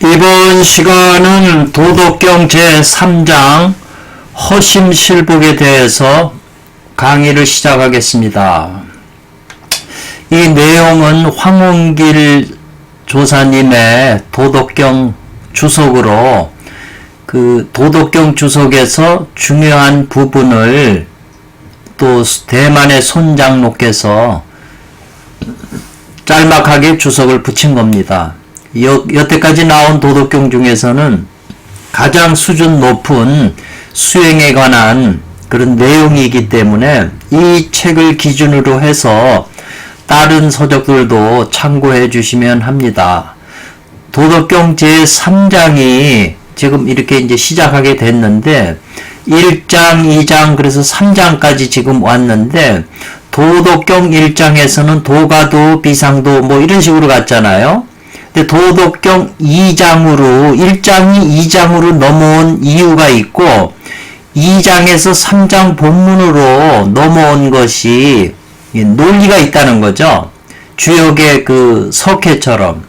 이번 시간은 도덕경 제3장 허심실복에 대해서 강의를 시작하겠습니다. 이 내용은 황원길 조사님의 도덕경 주석으로 그 도덕경 주석에서 중요한 부분을 또 대만의 손장로께서 짤막하게 주석을 붙인 겁니다. 여태까지 나온 도덕경 중에서는 가장 수준 높은 수행에 관한 그런 내용이기 때문에 이 책을 기준으로 해서 다른 서적들도 참고해 주시면 합니다. 도덕경 제3장이 지금 이렇게 이제 시작하게 됐는데 1장, 2장, 그래서 3장까지 지금 왔는데 도덕경 1장에서는 도가도, 비상도 뭐 이런 식으로 갔잖아요. 근데 도덕경 2장으로 1장이 2장으로 넘어온 이유가 있고 2장에서 3장 본문으로 넘어온 것이 논리가 있다는 거죠. 주역의 그 석회처럼.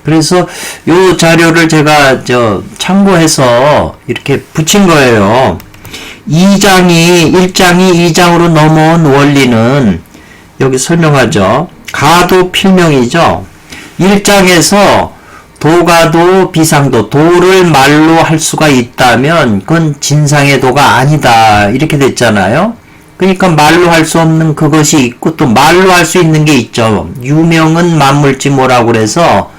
그래서 요 자료를 제가 참고해서 이렇게 붙인 거예요. 1장이 2장으로 넘어온 원리는 여기 설명하죠. 가도 필명이죠. 1장에서 도가도, 비상도, 도를 말로 할 수가 있다면 그건 진상의 도가 아니다 이렇게 됐잖아요. 그러니까 말로 할 수 없는 그것이 있고 또 말로 할 수 있는 게 있죠. 유명은 만물지 뭐라고 그래서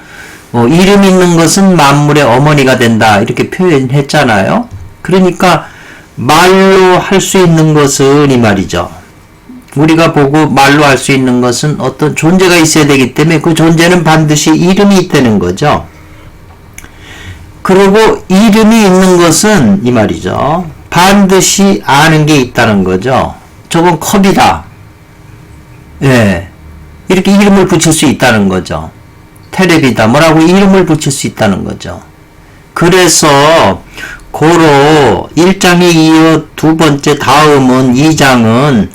이름 있는 것은 만물의 어머니가 된다 이렇게 표현했잖아요. 그러니까 말로 할 수 있는 것은 이 말이죠. 우리가 보고 말로 할 수 있는 것은 어떤 존재가 있어야 되기 때문에 그 존재는 반드시 이름이 있다는 거죠. 그리고 이름이 있는 것은 이 말이죠. 반드시 아는 게 있다는 거죠. 저건 컵이다. 예. 이렇게 이름을 붙일 수 있다는 거죠. 테레비다. 뭐라고 이름을 붙일 수 있다는 거죠. 그래서 고로 1장에 이어 두 번째 다음은 2장은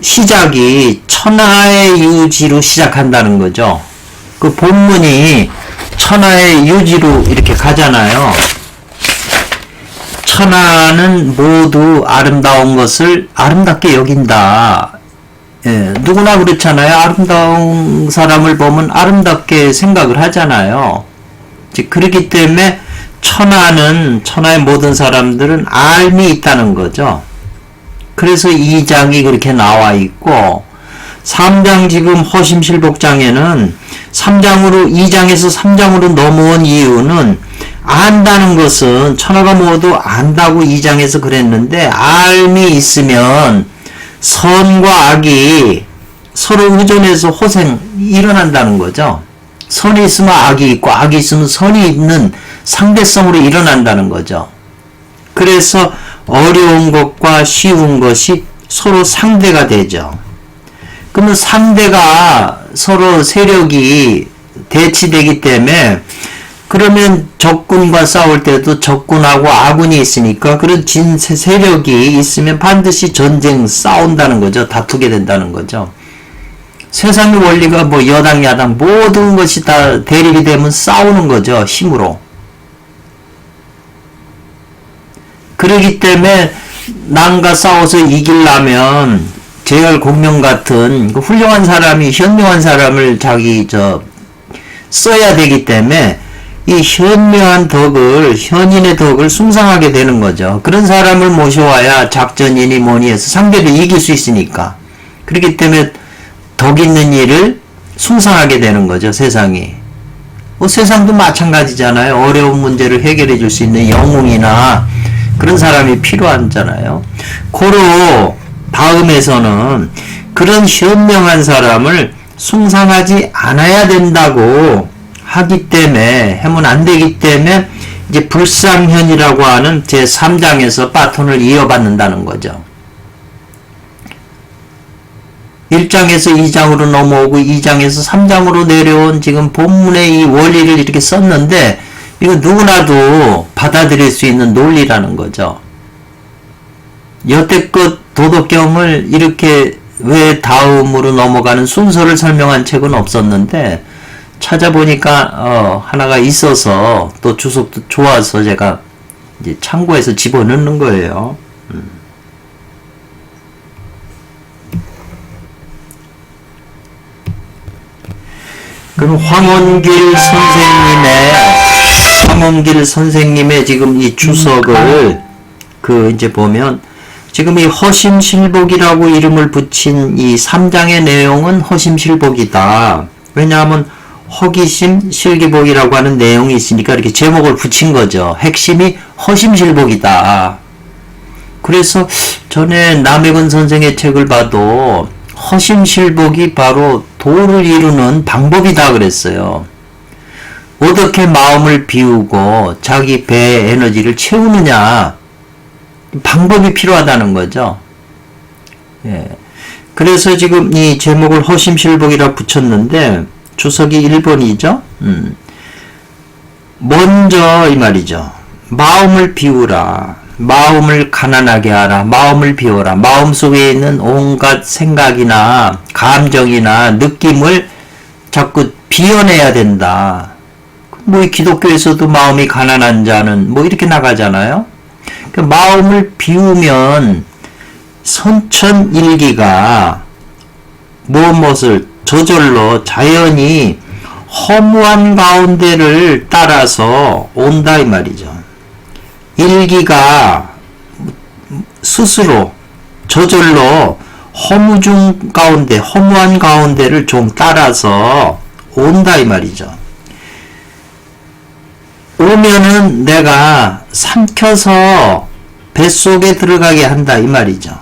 시작이 천하의 유지로 시작한다는 거죠. 그 본문이 천하의 유지로 이렇게 가잖아요. 천하는 모두 아름다운 것을 아름답게 여긴다. 예, 누구나 그렇잖아요. 아름다운 사람을 보면 아름답게 생각을 하잖아요. 그렇기 때문에 천하의 모든 사람들은 알미 있다는 거죠. 그래서 2장이 그렇게 나와 있고 3장 지금 허심실복장에는 2장에서 3장으로 넘어온 이유는 안다는 것은 천하가 모두 안다고 2장에서 그랬는데 알미 있으면 선과 악이 서로 의존해서 일어난다는 거죠. 선이 있으면 악이 있고 악이 있으면 선이 있는 상대성으로 일어난다는 거죠. 그래서 어려운 것과 쉬운 것이 서로 상대가 되죠. 그러면 상대가 서로 세력이 대치되기 때문에 그러면 적군과 싸울 때도 적군하고 아군이 있으니까 그런 세력이 있으면 반드시 싸운다는 거죠. 다투게 된다는 거죠. 세상의 원리가 뭐 여당, 야당 모든 것이 다 대립이 되면 싸우는 거죠. 힘으로. 그러기 때문에 남과 싸워서 이기려면 제열 공명 같은 그 훌륭한 사람이 현명한 사람을 써야 되기 때문에 이 현명한 현인의 덕을 숭상하게 되는 거죠. 그런 사람을 모셔와야 작전이니 뭐니 해서 상대를 이길 수 있으니까. 그렇기 때문에 덕 있는 일을 숭상하게 되는 거죠, 세상이. 세상도 마찬가지잖아요. 어려운 문제를 해결해 줄 수 있는 영웅이나 그런 사람이 필요하잖아요. 고로 다음에서는 그런 현명한 사람을 숭상하지 않아야 된다고 하기 때문에 하면 안 되기 때문에 이제 불상현이라고 하는 제3장에서 바톤을 이어받는다는 거죠. 1장에서 2장으로 넘어오고 2장에서 3장으로 내려온 지금 본문의 이 원리를 이렇게 썼는데 이거 누구나도 받아들일 수 있는 논리라는 거죠. 여태껏 도덕경을 이렇게 왜 다음으로 넘어가는 순서를 설명한 책은 없었는데 찾아보니까 하나가 있어서 또 주석도 좋아서 제가 이제 참고해서 집어넣는 거예요. 그럼 황원길 선생님의 지금 이 주석을 이제 보면 지금 이 허심실복이라고 이름을 붙인 이 3장의 내용은 허심실복이다. 왜냐하면 허기심 실기복이라고 하는 내용이 있으니까 이렇게 제목을 붙인 거죠. 핵심이 허심실복이다. 그래서 전에 남해근 선생의 책을 봐도 허심실복이 바로 도를 이루는 방법이다 그랬어요. 어떻게 마음을 비우고 자기 배의 에너지를 채우느냐, 방법이 필요하다는 거죠. 예. 그래서 지금 이 제목을 허심실복이라 붙였는데 주석이 1번이죠. 먼저 이 말이죠. 마음을 비우라. 마음을 가난하게 하라. 마음을 비워라. 마음속에 있는 온갖 생각이나 감정이나 느낌을 자꾸 비워내야 된다. 뭐 이 기독교에서도 마음이 가난한 자는 뭐 이렇게 나가잖아요. 그 마음을 비우면 선천일기가 무엇을 저절로 자연히 허무한 가운데를 따라서 온다 이 말이죠. 일기가 스스로 저절로 허무한 가운데를 좀 따라서 온다 이 말이죠. 오면은 내가 삼켜서 뱃속에 들어가게 한다 이 말이죠.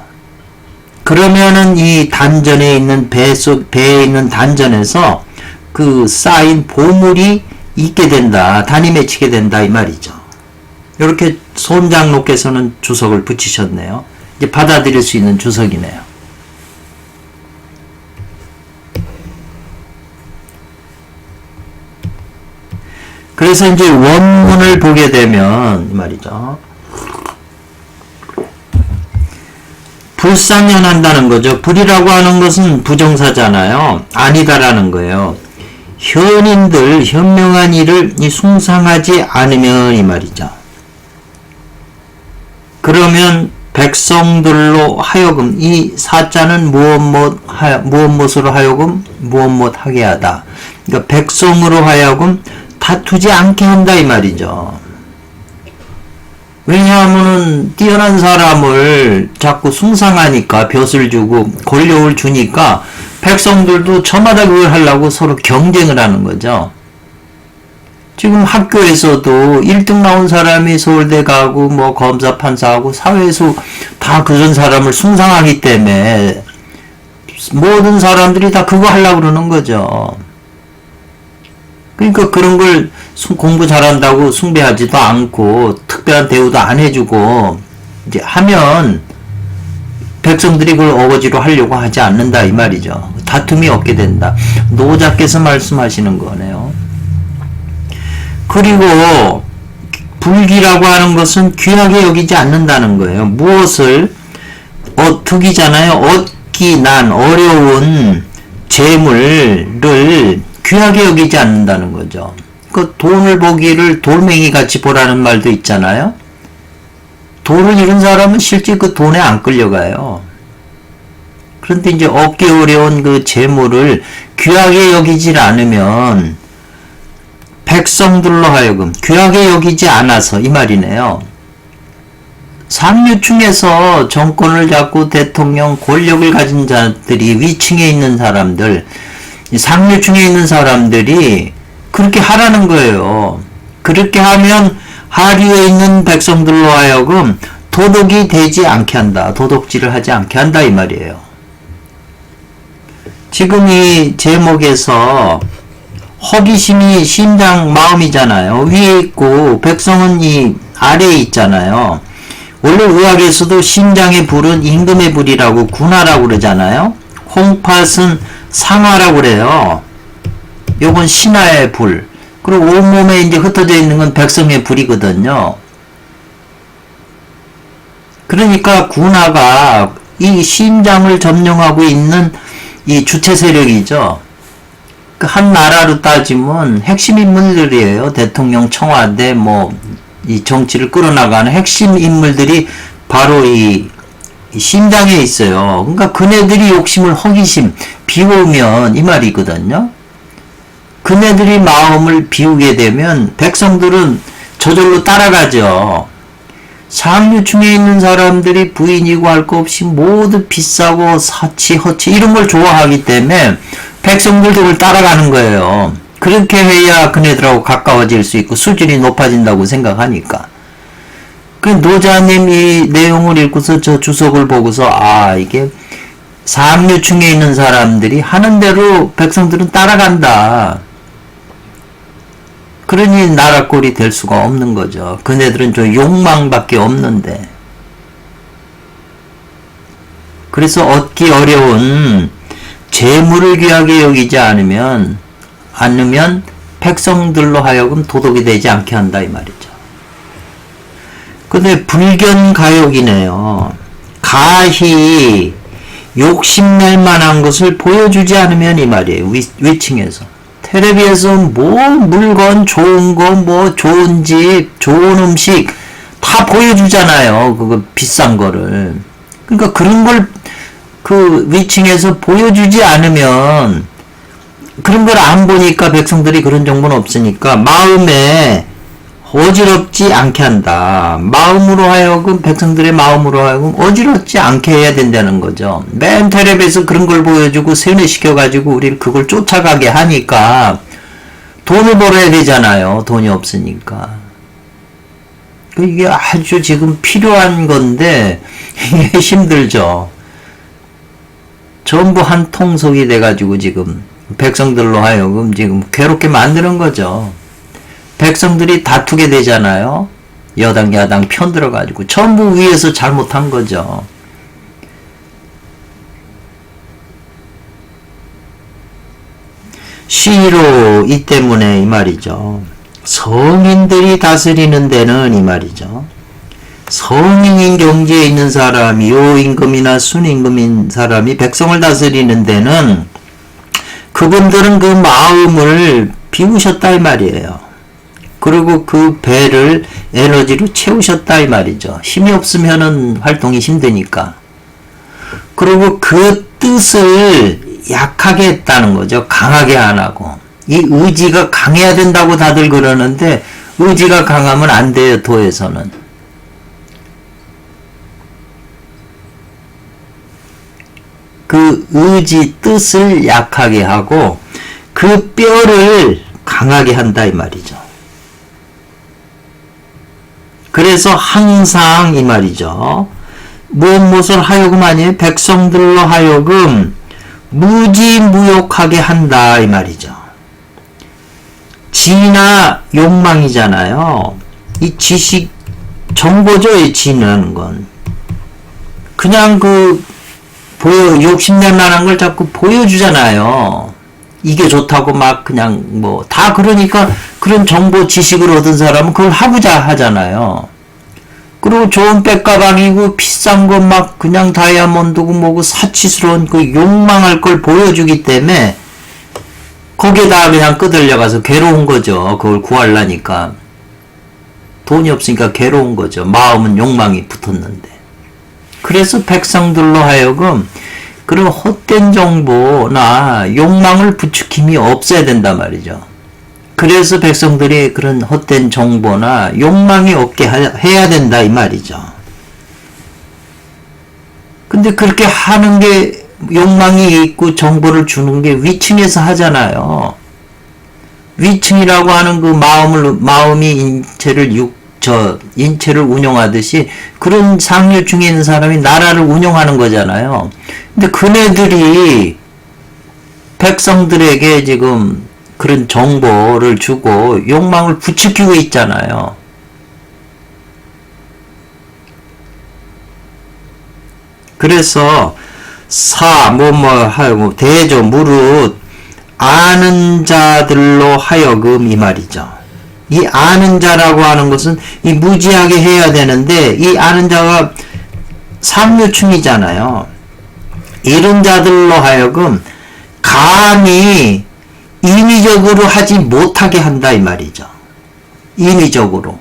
그러면은 이 단전에 있는 배에 있는 단전에서 그 쌓인 보물이 있게 된다. 단이 맺히게 된다 이 말이죠. 이렇게 손장로께서는 주석을 붙이셨네요. 이제 받아들일 수 있는 주석이네요. 그래서 이제 원문을 보게 되면 말이죠. 불상연한다는 거죠. 불이라고 하는 것은 부정사잖아요. 아니다라는 거예요. 현명한 일을 숭상하지 않으면 이 말이죠. 그러면 백성들로 하여금 이 사자는 무엇으로 하여금 무엇 하게 하다. 그러니까 백성으로 하여금 다투지 않게 한다 이 말이죠. 왜냐하면은 뛰어난 사람을 자꾸 숭상하니까 벼슬 주고 권력을 주니까 백성들도 저마다 그걸 하려고 서로 경쟁을 하는 거죠. 지금 학교에서도 1등 나온 사람이 서울대 가고 뭐 검사 판사하고 사회에서 다 그런 사람을 숭상하기 때문에 모든 사람들이 다 그거 하려고 그러는 거죠. 그러니까 그런 걸 공부 잘한다고 숭배하지도 않고 특별한 대우도 안 해주고 이제 하면 백성들이 그걸 어거지로 하려고 하지 않는다 이 말이죠. 다툼이 없게 된다. 노자께서 말씀하시는 거네요. 그리고 불기라고 하는 것은 귀하게 여기지 않는다는 거예요. 무엇을 득이잖아요. 얻기 난 어려운 재물을 귀하게 여기지 않는다는 거죠. 그 돈을 보기를 돌멩이 같이 보라는 말도 있잖아요. 돈을 잃은 사람은 실제 그 돈에 안 끌려가요. 그런데 이제 얻기 어려운 그 재물을 귀하게 여기질 않으면 백성들로 하여금 귀하게 여기지 않아서 이 말이네요. 상류층에서 정권을 잡고 대통령 권력을 가진 자들이 위층에 있는 사람들, 상류층에 있는 사람들이 그렇게 하라는 거예요. 그렇게 하면 하류에 있는 백성들로 하여금 도덕이 되지 않게 한다. 도덕질을 하지 않게 한다 이 말이에요. 지금 이 제목에서 허기심이 심장 마음이잖아요. 위에 있고 백성은 이 아래에 있잖아요. 원래 의학에서도 심장의 불은 임금의 불이라고 군화라고 그러잖아요. 홍팥은 상화라고 그래요. 요건 신하의 불. 그리고 온몸에 이제 흩어져 있는 건 백성의 불이거든요. 그러니까 군화가 이 심장을 점령하고 있는 이 주체 세력이죠. 그 한 나라로 따지면 핵심 인물들이에요. 대통령, 청와대, 뭐, 이 정치를 끌어나가는 핵심 인물들이 바로 이 심장에 있어요. 그러니까 그네들이 욕심을 허기심, 비우면 이 말이거든요. 그네들이 마음을 비우게 되면 백성들은 저절로 따라가죠. 상류층에 있는 사람들이 부인이고 할 거 없이 모두 비싸고 사치, 허치 이런 걸 좋아하기 때문에 백성들도 그걸 따라가는 거예요. 그렇게 해야 그네들하고 가까워질 수 있고 수준이 높아진다고 생각하니까. 그 노자님 이 내용을 읽고서 저 주석을 보고서 이게 상류층에 있는 사람들이 하는 대로 백성들은 따라간다. 그러니 나라 꼴이 될 수가 없는 거죠. 그네들은 좀 욕망밖에 없는데. 그래서 얻기 어려운 재물을 귀하게 여기지 않으면 백성들로 하여금 도덕이 되지 않게 한다 이 말이죠. 근데 불견가욕이네요. 가히 욕심낼 만한 것을 보여주지 않으면 이 말이에요. 위층에서. 텔레비에서 뭐 물건 좋은 거 뭐 좋은 집 좋은 음식 다 보여주잖아요. 그거 비싼 거를. 그러니까 그런 걸 그 위층에서 보여주지 않으면 그런 걸 안 보니까 백성들이 그런 정보는 없으니까 마음에 어지럽지 않게 한다. 마음으로 하여금 백성들의 마음으로 하여금 어지럽지 않게 해야 된다는 거죠. 맨 텔레비에서 그런 걸 보여주고 세뇌시켜가지고 우리를 그걸 쫓아가게 하니까 돈을 벌어야 되잖아요. 돈이 없으니까. 이게 아주 지금 필요한 건데 이게 힘들죠. 전부 한 통속이 돼가지고 지금 백성들로 하여금 지금 괴롭게 만드는 거죠. 백성들이 다투게 되잖아요. 여당 야당 편들어가지고 전부 위에서 잘못한 거죠. 시로 이 때문에 이 말이죠. 성인들이 다스리는 데는 이 말이죠. 성인인 경지에 있는 사람이 요임금이나 순임금인 사람이 백성을 다스리는 데는 그분들은 그 마음을 비우셨다 이 말이에요. 그리고 그 배를 에너지로 채우셨다 이 말이죠. 힘이 없으면은 활동이 힘드니까. 그리고 그 뜻을 약하게 했다는 거죠. 강하게 안 하고. 이 의지가 강해야 된다고 다들 그러는데 의지가 강하면 안 돼요. 도에서는. 그 의지 뜻을 약하게 하고 그 뼈를 강하게 한다 이 말이죠. 그래서 항상 이 말이죠. 무엇을 하여금 아니에요. 백성들로 하여금 무지무욕하게 한다 이 말이죠. 지나 욕망이잖아요. 이 지식 정보죠. 이 지는 건 그냥 욕심낼 만한 걸 자꾸 보여주잖아요. 이게 좋다고 막 그냥 뭐 다 그러니까 그런 정보 지식을 얻은 사람은 그걸 하고자 하잖아요. 그리고 좋은 백가방이고 비싼 거 막 그냥 다이아몬드고 뭐고 사치스러운 그 욕망할 걸 보여주기 때문에 거기에다 그냥 끄들려가서 괴로운 거죠. 그걸 구하려니까. 돈이 없으니까 괴로운 거죠. 마음은 욕망이 붙었는데. 그래서 백성들로 하여금 그런 헛된 정보나 욕망을 부추김이 없어야 된단 말이죠. 그래서 백성들이 그런 헛된 정보나 욕망이 없게 해야 된다 이 말이죠. 근데 그렇게 하는 게 욕망이 있고 정보를 주는 게 위층에서 하잖아요. 위층이라고 하는 그 마음이 인체를 운영하듯이 그런 상류층에 있는 사람이 나라를 운영하는 거잖아요. 근데 그네들이 백성들에게 지금 그런 정보를 주고 욕망을 부추기고 있잖아요. 그래서 하여금 대조 무릇 아는 자들로 하여금 이 말이죠. 이 아는 자라고 하는 것은 이 무지하게 해야 되는데 이 아는 자가 상류층이잖아요. 이런 자들로 하여금 감히 인위적으로 하지 못하게 한다 이 말이죠. 인위적으로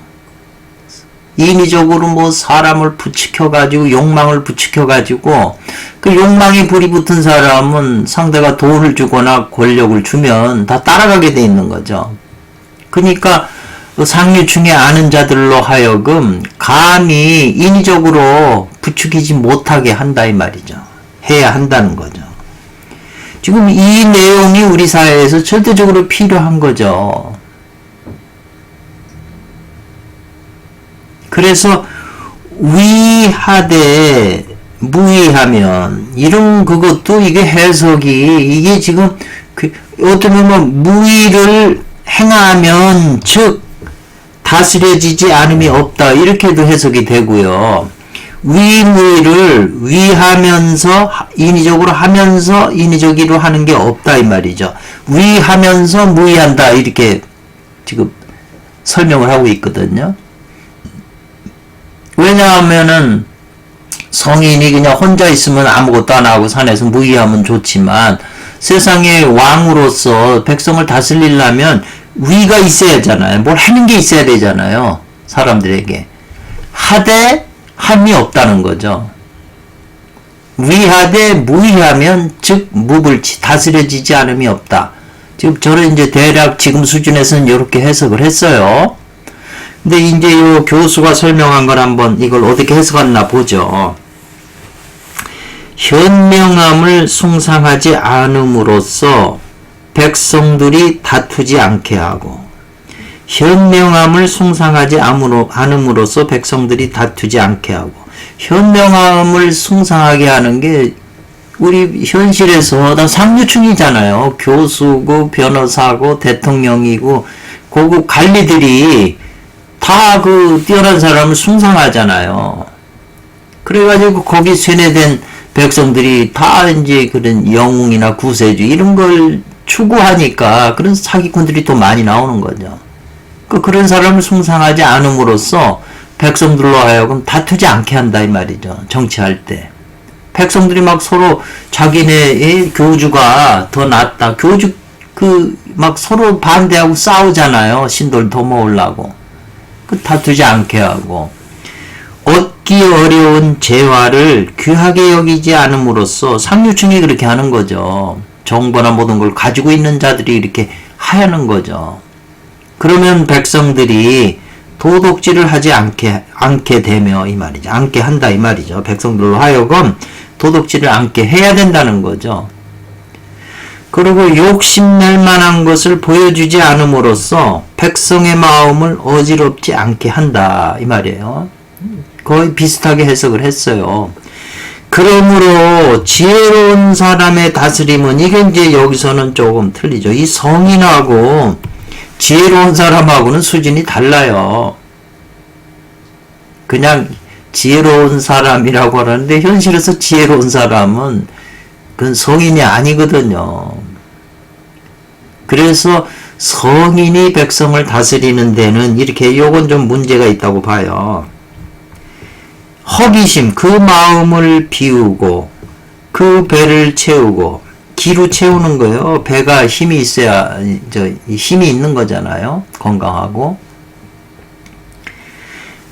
뭐 사람을 부추겨가지고 욕망을 부추겨가지고 그 욕망에 불이 붙은 사람은 상대가 돈을 주거나 권력을 주면 다 따라가게 돼 있는 거죠. 그러니까 상류층의 아는 자들로 하여금 감히 인위적으로 부추기지 못하게 한다 이 말이죠. 해야 한다는 거죠. 지금 이 내용이 우리 사회에서 절대적으로 필요한 거죠. 그래서 위하되 무위하면 이런 그것도 이게 해석이 이게 지금 어떻게 보면 무위를 행하면 즉 다스려지지 않음이 없다 이렇게도 해석이 되고요. 위무위를 위하면서 인위적으로 하면서 인위적으로 하는 게 없다 이 말이죠. 위하면서 무위한다 이렇게 지금 설명을 하고 있거든요. 왜냐하면은 성인이 그냥 혼자 있으면 아무것도 안 하고 산에서 무위하면 좋지만 세상의 왕으로서 백성을 다스리려면 위가 있어야 하잖아요. 뭘 하는 게 있어야 되잖아요. 사람들에게. 하되 함이 없다는 거죠. 위하되 무위하면 즉 무불치 다스려지지 않음이 없다. 지금 저는 이제 대략 지금 수준에서는 이렇게 해석을 했어요. 근데 이제 요 교수가 설명한 걸 한번 이걸 어떻게 해석했나 보죠. 현명함을 숭상하지 않음으로써 백성들이 다투지 않게 하고 현명함을 숭상하지 않음으로써 백성들이 다투지 않게 하고 현명함을 숭상하게 하는 게 우리 현실에서 다 상류층이잖아요. 교수고 변호사고 대통령이고 고급 관리들이 다 그 뛰어난 사람을 숭상하잖아요. 그래가지고 거기 세뇌된 백성들이 다 이제 그런 영웅이나 구세주 이런 걸 추구하니까 그런 사기꾼들이 또 많이 나오는 거죠. 그런 사람을 숭상하지 않음으로써 백성들로 하여금 다투지 않게 한다 이 말이죠. 정치할 때. 백성들이 막 서로 자기네의 교주가 더 낫다. 교주 막 서로 반대하고 싸우잖아요. 신도를 더 모으려고. 다투지 않게 하고 얻기 어려운 재화를 귀하게 여기지 않음으로써 상류층이 그렇게 하는 거죠. 정보나 모든 걸 가지고 있는 자들이 이렇게 하는 거죠. 그러면 백성들이 도덕질을 하지 않게 되며 이 말이죠. 않게 한다 이 말이죠. 백성들로 하여금 도덕질을 않게 해야 된다는 거죠. 그리고 욕심낼 만한 것을 보여주지 않음으로써 백성의 마음을 어지럽지 않게 한다 이 말이에요. 거의 비슷하게 해석을 했어요. 그러므로 지혜로운 사람의 다스림은 이게 이제 여기서는 조금 틀리죠. 이 성인하고 지혜로운 사람하고는 수준이 달라요. 그냥 지혜로운 사람이라고 하는데 현실에서 지혜로운 사람은 그건 성인이 아니거든요. 그래서 성인이 백성을 다스리는 데는 이렇게 요건 좀 문제가 있다고 봐요. 허기심, 그 마음을 비우고 그 배를 채우고 기로 채우는 거예요. 배가 힘이 있어야 힘이 있는 거잖아요. 건강하고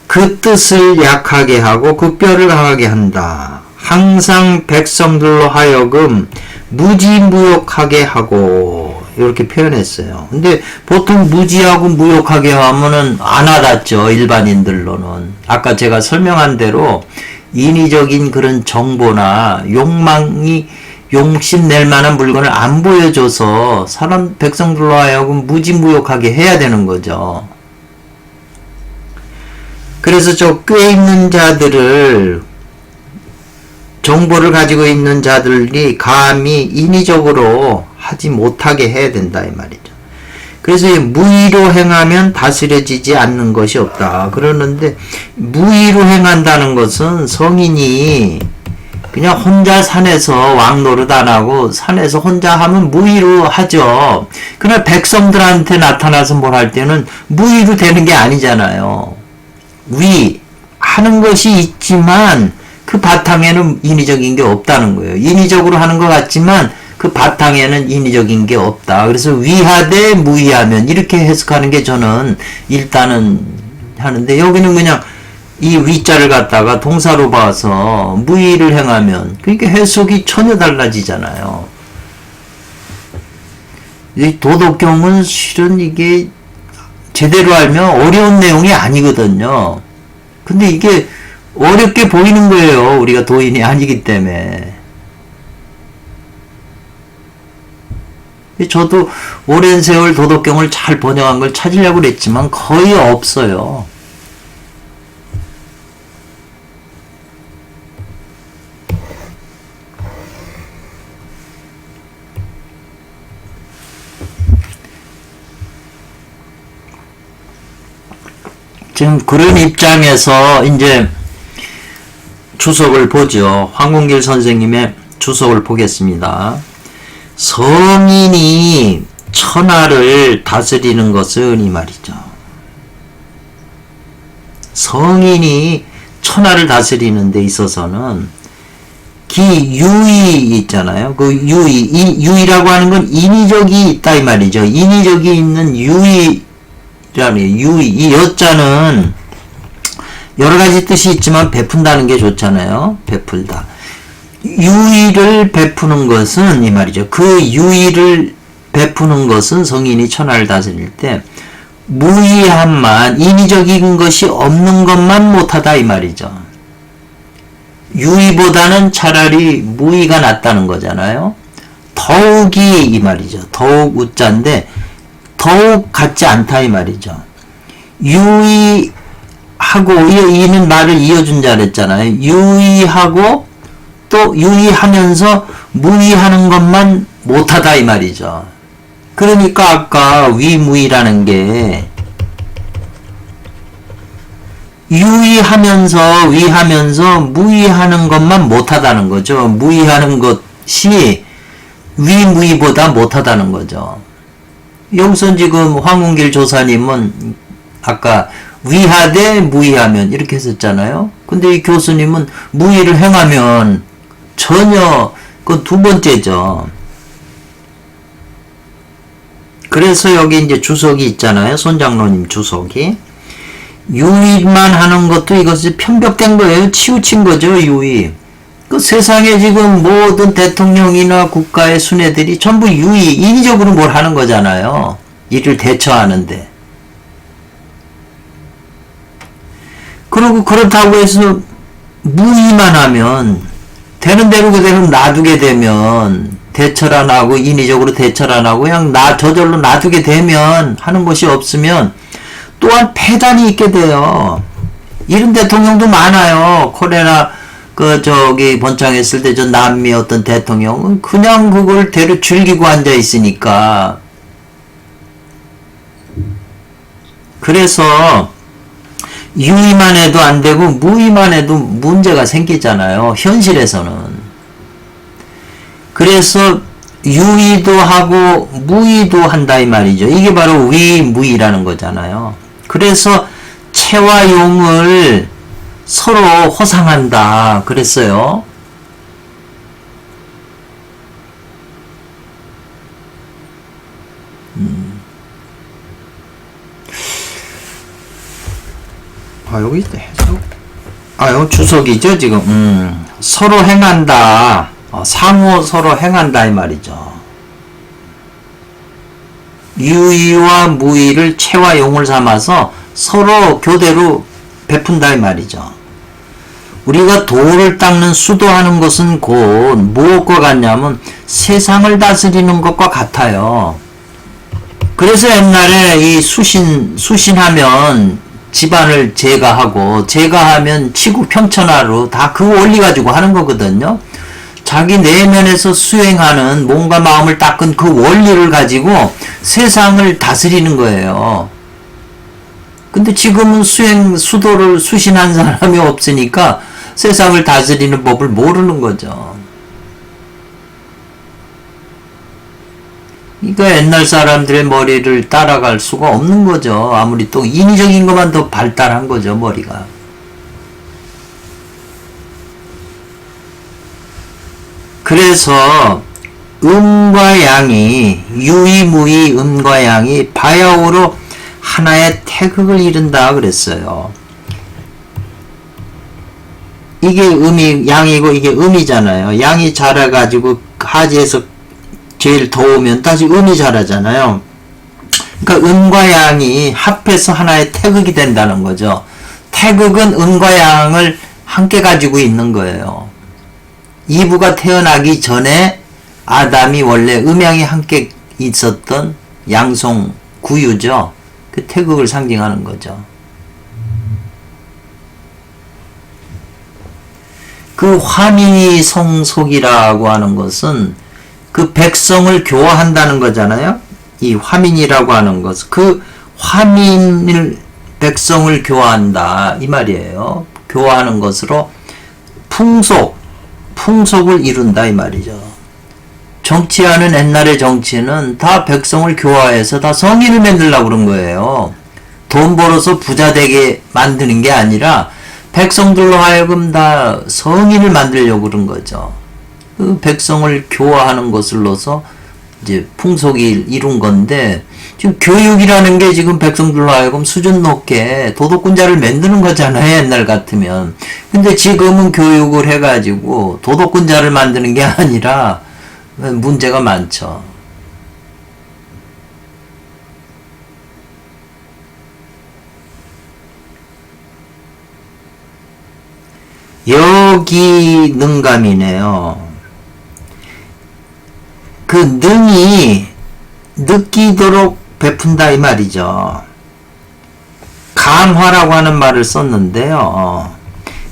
그 뜻을 약하게 하고 그 뼈를 강하게 한다. 항상 백성들로 하여금 무지무욕하게 하고 이렇게 표현했어요. 근데 보통 무지하고 무욕하게 하면은 안 와닿죠. 일반인들로는. 아까 제가 설명한 대로 인위적인 그런 정보나 욕망이 용심낼 만한 물건을 안 보여줘서 사람 백성들로 하여금 무지무욕하게 해야 되는 거죠. 그래서 저 꽤 있는 자들을 정보를 가지고 있는 자들이 감히 인위적으로 하지 못하게 해야 된다 이 말이죠. 그래서 무의로 행하면 다스려지지 않는 것이 없다. 그러는데 무의로 행한다는 것은 성인이 그냥 혼자 산에서 왕노릇 안 하고 산에서 혼자 하면 무의로 하죠. 그러나 백성들한테 나타나서 뭘 할 때는 무의로 되는 게 아니잖아요. 하는 것이 있지만 그 바탕에는 인위적인 게 없다는 거예요. 인위적으로 하는 것 같지만 그 바탕에는 인위적인 게 없다. 그래서 위하되 무위하면 이렇게 해석하는 게 저는 일단은 하는데, 여기는 그냥 이 위자를 갖다가 동사로 봐서 무위를 행하면, 그러니까 해석이 전혀 달라지잖아요. 이 도덕경은 실은 이게 제대로 알면 어려운 내용이 아니거든요. 근데 이게 어렵게 보이는 거예요. 우리가 도인이 아니기 때문에. 저도 오랜 세월 도덕경을 잘 번역한 걸 찾으려고 그랬지만 거의 없어요. 지금 그런 입장에서 이제 주석을 보죠. 황공길 선생님의 주석을 보겠습니다. 성인이 천하를 다스리는 것은 이 말이죠. 성인이 천하를 다스리는 데 있어서는 기유의 있잖아요. 그 유의, 이 유의라고 하는 건 인위적이 있다 이 말이죠. 인위적이 있는 유의, 유의, 이 여자는 여러 가지 뜻이 있지만 베푼다는 게 좋잖아요. 베풀다. 유의를 베푸는 것은 이 말이죠. 그 유의를 베푸는 것은 성인이 천하를 다스릴 때 무의함만, 인위적인 것이 없는 것만 못하다 이 말이죠. 유의보다는 차라리 무의가 낫다는 거잖아요. 더욱이 이 말이죠. 더욱 우자인데 더욱 같지 않다 이 말이죠. 유의하고, 이는 말을 이어준 자 그랬잖아요. 유의하고 또 유의하면서 무의하는 것만 못하다 이 말이죠. 그러니까 아까 위무의라는 게 유의하면서 위하면서 무의하는 것만 못하다는 거죠. 무의하는 것이 위무의보다 못하다는 거죠. 여기서 지금 황운길 조사님은 아까 위하되 무의하면 이렇게 했었잖아요. 근데 이 교수님은 무의를 행하면 전혀 그 두 번째죠. 그래서 여기 이제 주석이 있잖아요. 손장로님 주석이. 유의만 하는 것도 이것이 편벽된 거예요. 치우친 거죠. 유의. 그 세상에 지금 모든 대통령이나 국가의 순회들이 전부 유의, 인위적으로 뭘 하는 거잖아요. 이를 대처하는데. 그리고 그렇다고 해서 무의만 하면 되는 대로 그대로 놔두게 되면 대처를 안 하고 인위적으로 대처를 안 하고 그냥 저절로 놔두게 되면 하는 것이 없으면 또한 폐단이 있게 돼요. 이런 대통령도 많아요. 코레나 번창했을 때 저 남미 어떤 대통령은 그냥 그걸 대로 즐기고 앉아 있으니까. 그래서 유의만 해도 안 되고 무의만 해도 문제가 생기잖아요. 현실에서는. 그래서 유의도 하고 무의도 한다 이 말이죠. 이게 바로 위무의라는 거잖아요. 그래서 채와 용을 서로 호상한다 그랬어요. 여기 있네. 여기 주석이죠 지금. 서로 행한다. 상호 서로 행한다 이 말이죠. 유의와 무의를 채와 용을 삼아서 서로 교대로 베푼다 이 말이죠. 우리가 돌을 닦는 수도하는 것은 곧 무엇과 같냐면 세상을 다스리는 것과 같아요. 그래서 옛날에 이 수신하면 집안을 제가하면 지구 평천하로 다 그 원리 가지고 하는 거거든요. 자기 내면에서 수행하는 몸과 마음을 닦은 그 원리를 가지고 세상을 다스리는 거예요. 근데 지금은 수도를 수신한 사람이 없으니까 세상을 다스리는 법을 모르는 거죠. 그러니까 옛날 사람들의 머리를 따라갈 수가 없는 거죠. 아무리 또 인위적인 것만 더 발달한 거죠, 머리가. 그래서 음과 양이 유의무의 음과 양이 바야흐로 하나의 태극을 이룬다 그랬어요. 이게 음이 양이고 이게 음이잖아요. 양이 자라가지고 하지에서 제일 더우면 다시 음이 자라잖아요. 그러니까 음과 양이 합해서 하나의 태극이 된다는 거죠. 태극은 음과 양을 함께 가지고 있는 거예요. 이브가 태어나기 전에 아담이 원래 음양이 함께 있었던 양성 구유죠. 그 태극을 상징하는 거죠. 그 화민이 성속이라고 하는 것은 그 백성을 교화한다는 거잖아요. 이 화민이라고 하는 것은 그 화민을 백성을 교화한다 이 말이에요. 교화하는 것으로 풍속을 이룬다 이 말이죠. 정치하는 옛날의 정치는 다 백성을 교화해서 다 성인을 만들려고 그런 거예요. 돈 벌어서 부자 되게 만드는 게 아니라 백성들로 하여금 다 성인을 만들려고 그런 거죠. 그 백성을 교화하는 것으로서 이제 풍속이 이룬 건데, 지금 교육이라는 게 지금 백성들로 하여금 수준 높게 도덕군자를 만드는 거잖아요, 옛날 같으면. 근데 지금은 교육을 해가지고 도덕군자를 만드는 게 아니라 문제가 많죠. 여기 능감이네요. 그 능이 느끼도록 베푼다 이 말이죠. 감화라고 하는 말을 썼는데요.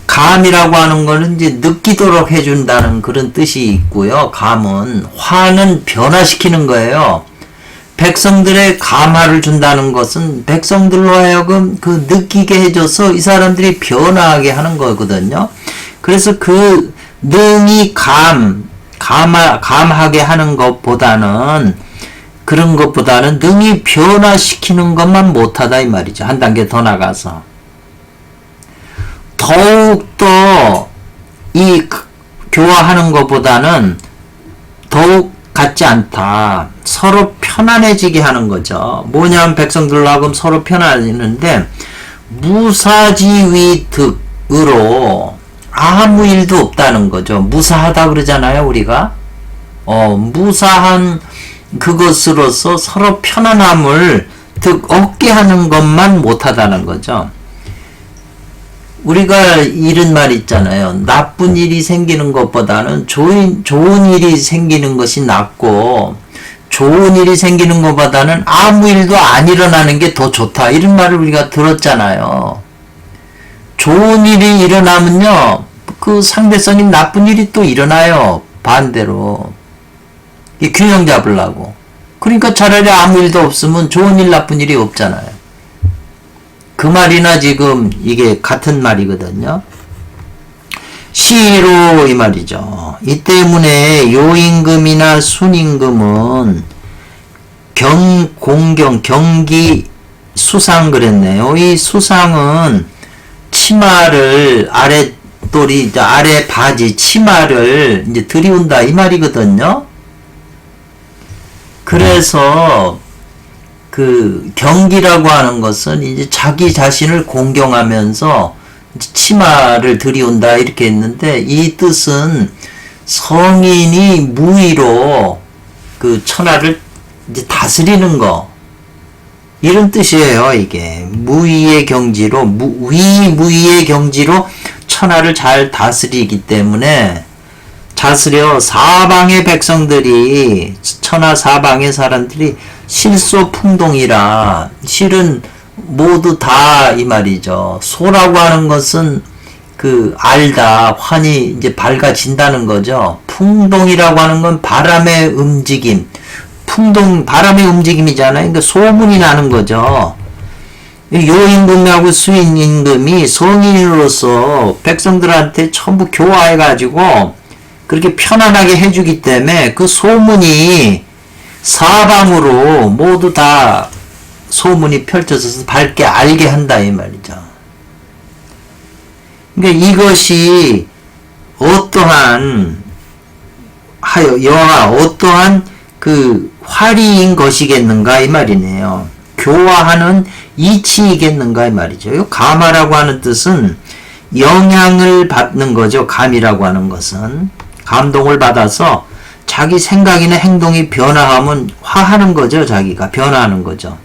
감이라고 하는 거는 이제 느끼도록 해준다는 그런 뜻이 있고요. 감은, 화는 변화시키는 거예요. 백성들의 감화를 준다는 것은 백성들로 하여금 그 느끼게 해줘서 이 사람들이 변화하게 하는 거거든요. 그래서 그 능이 감하게 하는 것보다는, 그런 것보다는 능이 변화시키는 것만 못하다 이 말이죠. 한 단계 더 나가서 더욱더 이 교화하는 것보다는 더욱 같지 않다. 서로 편안해지게 하는 거죠. 뭐냐면 백성들로 하여금 서로 편안해지는데, 무사지위득으로 아무 일도 없다는 거죠. 무사하다 그러잖아요, 우리가. 무사한 그것으로서 서로 편안함을 얻게 하는 것만 못하다는 거죠. 우리가 이런 말 있잖아요. 나쁜 일이 생기는 것보다는 좋은 일이 생기는 것이 낫고, 좋은 일이 생기는 것보다는 아무 일도 안 일어나는 게 더 좋다. 이런 말을 우리가 들었잖아요. 좋은 일이 일어나면요, 그 상대성인 나쁜 일이 또 일어나요. 반대로. 이 균형 잡으려고. 그러니까 차라리 아무 일도 없으면 좋은 일, 나쁜 일이 없잖아요. 그 말이나 지금 이게 같은 말이거든요. 시로 이 말이죠. 이 때문에 요임금이나 순임금은 경기 수상 그랬네요. 이 수상은 치마를 아래 바지 치마를 이제 들이운다 이 말이거든요. 그래서 그 경기라고 하는 것은 이제 자기 자신을 공경하면서 치마를 들이운다 이렇게 했는데, 이 뜻은 성인이 무의로 그 천하를 이제 다스리는 거, 이런 뜻이에요. 이게 무의의 경지로 무의의 경지로 천하를 잘 다스리기 때문에, 다스려 사방의 백성들이, 천하 사방의 사람들이 실소풍동이라, 실은 모두 다 이 말이죠. 소라고 하는 것은 그 알다, 환히 이제 밝아진다는 거죠. 풍동이라고 하는 건 바람의 움직임, 바람의 움직임이잖아요. 그러니까 소문이 나는 거죠. 요임금하고 수임금이 성인으로서 백성들한테 전부 교화해가지고 그렇게 편안하게 해주기 때문에 그 소문이 사방으로 모두 다 소문이 펼쳐져서 밝게 알게 한다 이 말이죠. 그러니까 이것이 어떠한 하여 여호와 어떠한 그 활이인 것이겠는가 이 말이네요. 교화하는 이치이겠는가 이 말이죠. 이 감화라고 하는 뜻은 영향을 받는 거죠. 감이라고 하는 것은 감동을 받아서 자기 생각이나 행동이 변화하면 화하는 거죠. 자기가 변화하는 거죠.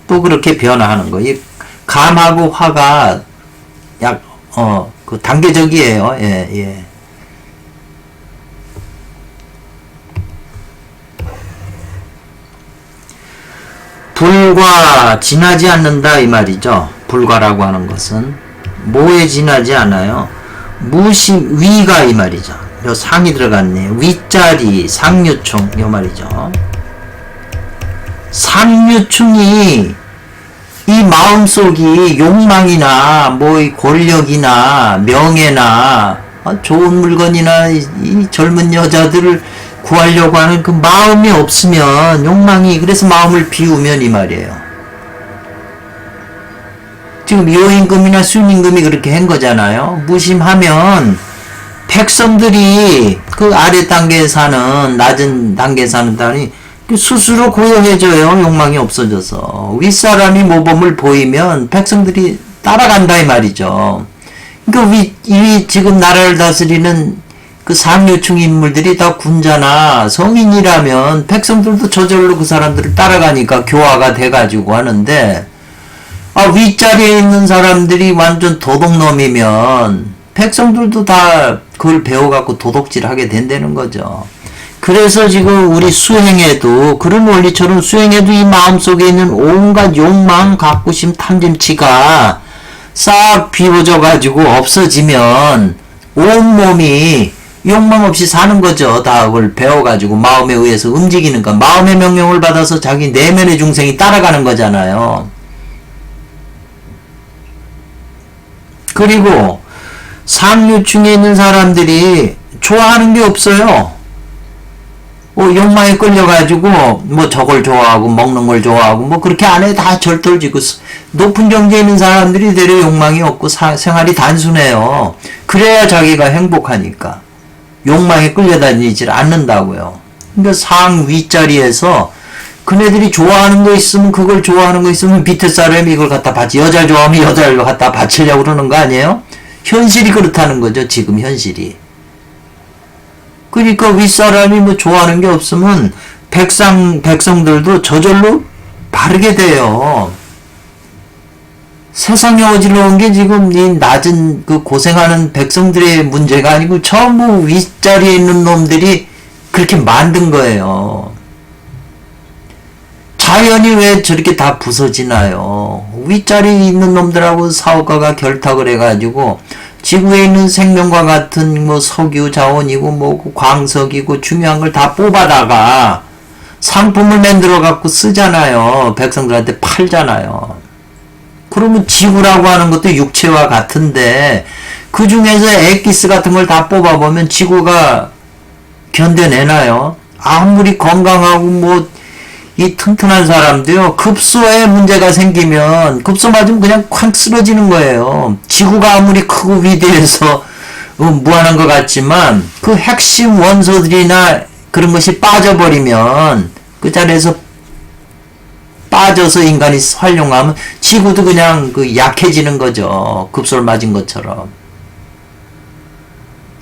또 그렇게 변화하는 거. 이 감하고 화가 그 단계적이에요. 예, 예. 불과 지나지 않는다 이 말이죠. 불과라고 하는 것은 뭐에 지나지 않아요? 무심 위가 이 말이죠. 요 상이 들어갔네요. 윗자리 상류충 이 말이죠. 상류충이 이 마음속이 욕망이나 뭐 권력이나 명예나 좋은 물건이나 이 젊은 여자들을 구하려고 하는 그 마음이 없으면 욕망이 그래서 마음을 비우면 이 말이에요. 지금 요임금이나 순임금이 그렇게 한 거잖아요. 무심하면 백성들이 그 아래 단계에 사는 낮은 단계에 사는 사람이 스스로 고용해져요. 욕망이 없어져서 윗사람이 모범을 보이면 백성들이 따라간다 이 말이죠. 그러니까 지금 나라를 다스리는 그 상류층 인물들이 다 군자나 성인이라면 백성들도 저절로 그 사람들을 따라가니까 교화가 돼가지고 하는데 윗자리에 있는 사람들이 완전 도둑놈이면 백성들도 다 그걸 배워갖고 도둑질하게 된다는 거죠. 그래서 지금 우리 수행에도 그런 원리처럼 수행에도 이 마음속에 있는 온갖 욕망, 가꾸심, 탐심치가 싹 비워져 가지고 없어지면 온몸이 욕망 없이 사는 거죠. 다 그걸 배워가지고 마음에 의해서 움직이는 거. 마음의 명령을 받아서 자기 내면의 중생이 따라가는 거잖아요. 그리고 상류층에 있는 사람들이 좋아하는 게 없어요. 욕망에 끌려가지고 뭐 저걸 좋아하고 먹는 걸 좋아하고 뭐 그렇게 안 해. 다 절떨지고 높은 경지에 있는 사람들이 되려 욕망이 없고 생활이 단순해요. 그래야 자기가 행복하니까. 욕망에 끌려다니질 않는다고요. 그러니까 상 윗자리에서 그네들이 좋아하는 거 있으면 그걸 좋아하는 거 있으면 밑에 사람이 이걸 갖다 바치 여자를 좋아하면 여자를 갖다 바치려고 그러는 거 아니에요? 현실이 그렇다는 거죠. 지금 현실이. 그러니까 윗사람이 뭐 좋아하는 게 없으면 백성들도 저절로 바르게 돼요. 세상에 어지러운 게 지금 이 낮은 그 고생하는 백성들의 문제가 아니고 전부 윗자리에 있는 놈들이 그렇게 만든 거예요. 자연이 왜 저렇게 다 부서지나요? 윗자리에 있는 놈들하고 사업가가 결탁을 해가지고 지구에 있는 생명과 같은 뭐 석유 자원이고 뭐 광석이고 중요한 걸 다 뽑아다가 상품을 만들어 갖고 쓰잖아요. 백성들한테 팔잖아요. 그러면 지구라고 하는 것도 육체와 같은데 그 중에서 엑기스 같은 걸 다 뽑아보면 지구가 견뎌내나요? 아무리 건강하고 뭐 이 튼튼한 사람도요. 급소에 문제가 생기면 급소 맞으면 그냥 쾅 쓰러지는 거예요. 지구가 아무리 크고 위대해서 무한한 것 같지만 그 핵심 원소들이나 그런 것이 빠져버리면 그 자리에서 빠져서 인간이 활용하면 지구도 그냥 그 약해지는 거죠. 급소를 맞은 것처럼.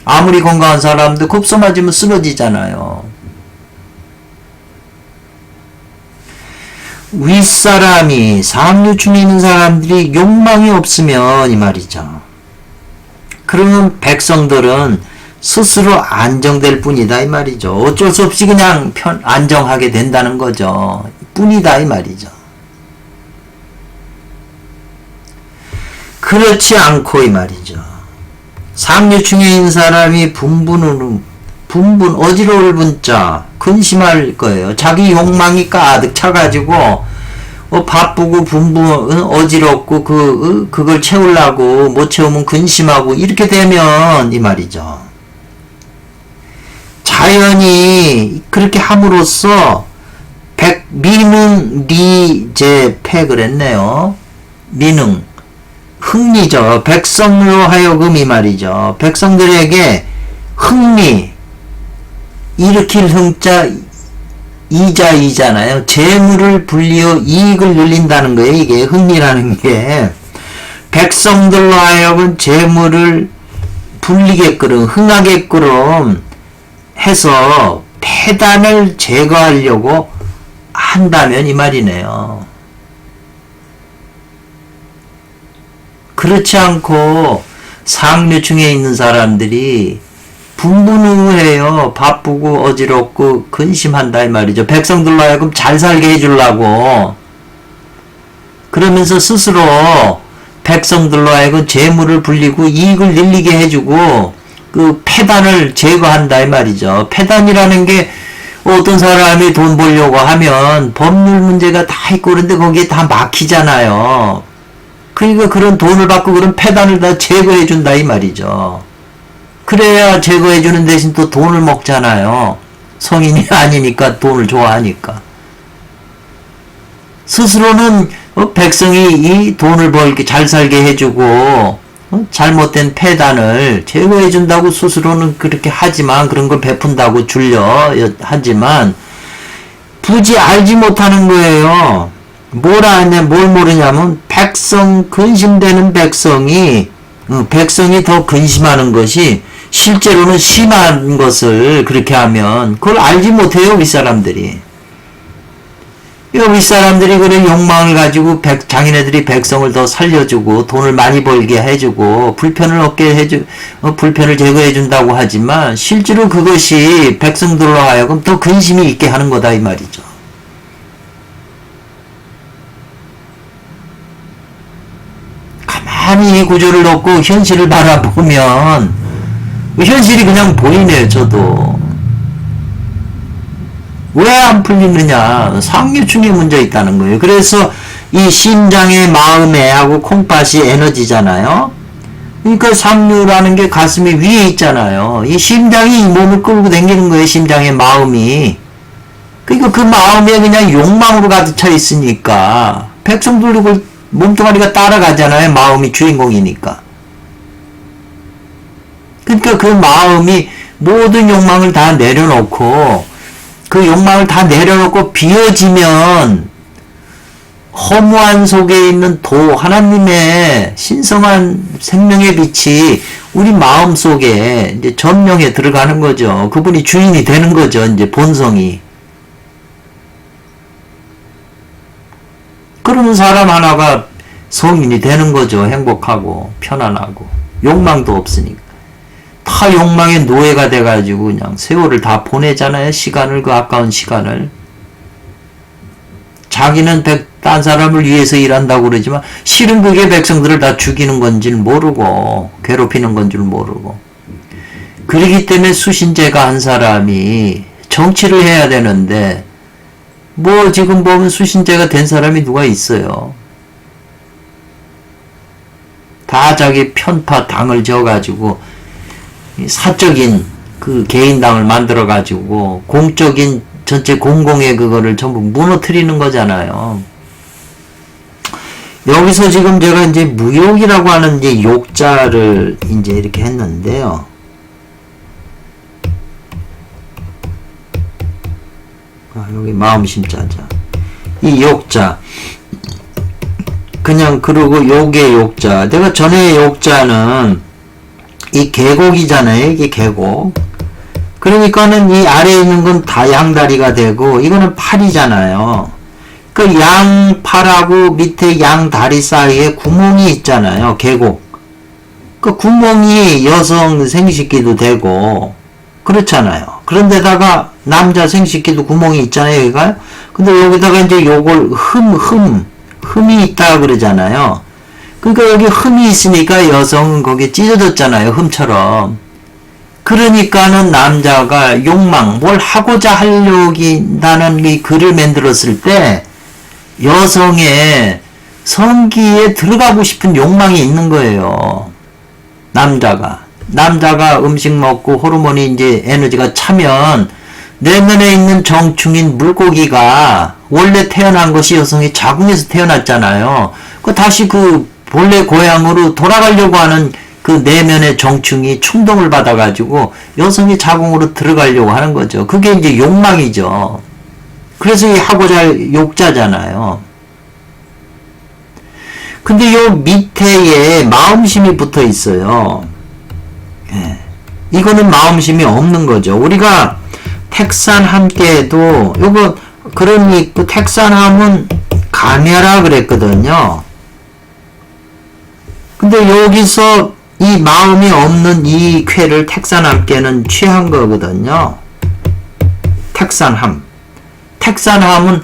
아무리 건강한 사람도 급소 맞으면 쓰러지잖아요. 윗사람이 상류층에 있는 사람들이 욕망이 없으면 이 말이죠. 그러면 백성들은 스스로 안정될 뿐이다 이 말이죠. 어쩔 수 없이 그냥 안정하게 된다는 거죠. 뿐이다 이 말이죠. 그렇지 않고 이 말이죠. 상류층에 있는 사람이 어지러울 분자 근심할 거예요. 자기 욕망이 가득 차가지고 바쁘고 어지럽고 그걸 채우려고 못 채우면 근심하고 이렇게 되면 이 말이죠. 자연이 그렇게 함으로써 미능 리제패 그랬네요. 미능 흥미죠. 백성으로 하여금 이 말이죠. 백성들에게 흥미 일으킬 흥자 이자이잖아요. 재물을 불리어 이익을 늘린다는 거예요. 이게 흥이라는 게 백성들로 하여금 재물을 불리게끔 흥하게끔 해서 폐단을 제거하려고 한다면 이 말이네요. 그렇지 않고 상류층에 있는 사람들이 분분해요. 바쁘고 어지럽고 근심한다 이 말이죠. 백성들로 하여금 잘 살게 해주려고 그러면서 스스로 백성들로 하여금 재물을 불리고 이익을 늘리게 해주고 그 폐단을 제거한다 이 말이죠. 폐단이라는 게 어떤 사람이 돈 벌려고 하면 법률 문제가 다 있고 그런데 거기에 다 막히잖아요. 그러니까 그런 돈을 받고 그런 폐단을 다 제거해 준다 이 말이죠. 그래야 제거해 주는 대신 또 돈을 먹잖아요. 성인이 아니니까 돈을 좋아하니까. 스스로는 백성이 이 돈을 벌게 잘 살게 해주고 잘못된 폐단을 제거해 준다고 스스로는 그렇게 하지만 그런 걸 베푼다고 하지만 굳이 알지 못하는 거예요. 뭘 모르냐면 백성 근심되는 백성이 더 근심하는 것이 실제로는 심한 것을 그렇게 하면 그걸 알지 못해요. 윗사람들이. 윗사람들이 그런 욕망을 가지고 자기네들이 백성을 더 살려주고 돈을 많이 벌게 해주고 불편을 제거해 준다고 하지만 실제로 그것이 백성들로 하여금 더 근심이 있게 하는 거다 이 말이죠. 가만히 이 구조를 놓고 현실을 바라보면 현실이 그냥 보이네요. 저도. 왜 안 풀리느냐? 상류층에 문제 있다는 거예요. 그래서 이 심장의 마음에 하고 콩팥이 에너지잖아요. 그러니까 상류라는 게 가슴이 위에 있잖아요. 이 심장이 이 몸을 끌고 다니는 거예요. 심장의 마음이. 그러니까 그 마음에 그냥 욕망으로 가득 차 있으니까 백성들도 그 몸뚱아리가 따라가잖아요. 마음이 주인공이니까. 그러니까 그 마음이 모든 욕망을 다 내려놓고 그 욕망을 다 내려놓고 비워지면 허무한 속에 있는 하나님의 신성한 생명의 빛이 우리 마음 속에 이제 전명에 들어가는 거죠. 그분이 주인이 되는 거죠. 이제 본성이. 그러면 사람 하나가 성인이 되는 거죠. 행복하고 편안하고 욕망도 없으니까. 다 욕망의 노예가 돼가지고 그냥 세월을 다 보내잖아요. 그 아까운 시간을. 자기는 딴 사람을 위해서 일한다고 그러지만 실은 그게 백성들을 다 죽이는 건지를 모르고 괴롭히는 건지를 모르고. 그러기 때문에 수신제가 한 사람이 정치를 해야 되는데 지금 보면 수신제가 된 사람이 누가 있어요. 다 자기 편파 당을 지어가지고 사적인 그 개인당을 만들어가지고 공적인 전체 공공의 그거를 전부 무너뜨리는 거잖아요. 여기서 지금 제가 이제 무욕이라고 하는 이제 욕자를 이제 이렇게 했는데요. 여기 마음심자자. 이 욕자. 그냥 그러고 욕의 욕자. 내가 전에 욕자는 이 계곡이잖아요. 이게 계곡. 그러니까는 이 아래에 있는 건 다 양다리가 되고 이거는 팔이잖아요. 그 양팔하고 밑에 양다리 사이에 구멍이 있잖아요. 계곡. 그 구멍이 여성 생식기도 되고 그렇잖아요. 그런데다가 남자 생식기도 구멍이 있잖아요. 여기가. 근데 여기다가 이제 요걸 흠이 있다 그러잖아요. 그러니까 여기 흠이 있으니까 여성은 거기에 찢어졌잖아요. 흠처럼. 그러니까는 남자가 욕망, 뭘 하고자 하려기다는 이 글을 만들었을 때 여성의 성기에 들어가고 싶은 욕망이 있는 거예요. 남자가 음식 먹고 호르몬이 이제 에너지가 차면 내면에 있는 정충인 물고기가 원래 태어난 것이 여성의 자궁에서 태어났잖아요. 다시 그 본래 고향으로 돌아가려고 하는 그 내면의 정충이 충동을 받아가지고 여성이 자궁으로 들어가려고 하는 거죠. 그게 이제 욕망이죠. 그래서 이 하고자 할 욕자잖아요. 근데 요 밑에에 마음심이 붙어 있어요. 예. 이거는 마음심이 없는 거죠. 우리가 택산함께도 요거 그러니 그 택산함은 감해라 그랬거든요. 근데 여기서 이 마음이 없는 이 쾌를 택산함께는 취한 거거든요. 택산함. 택산함은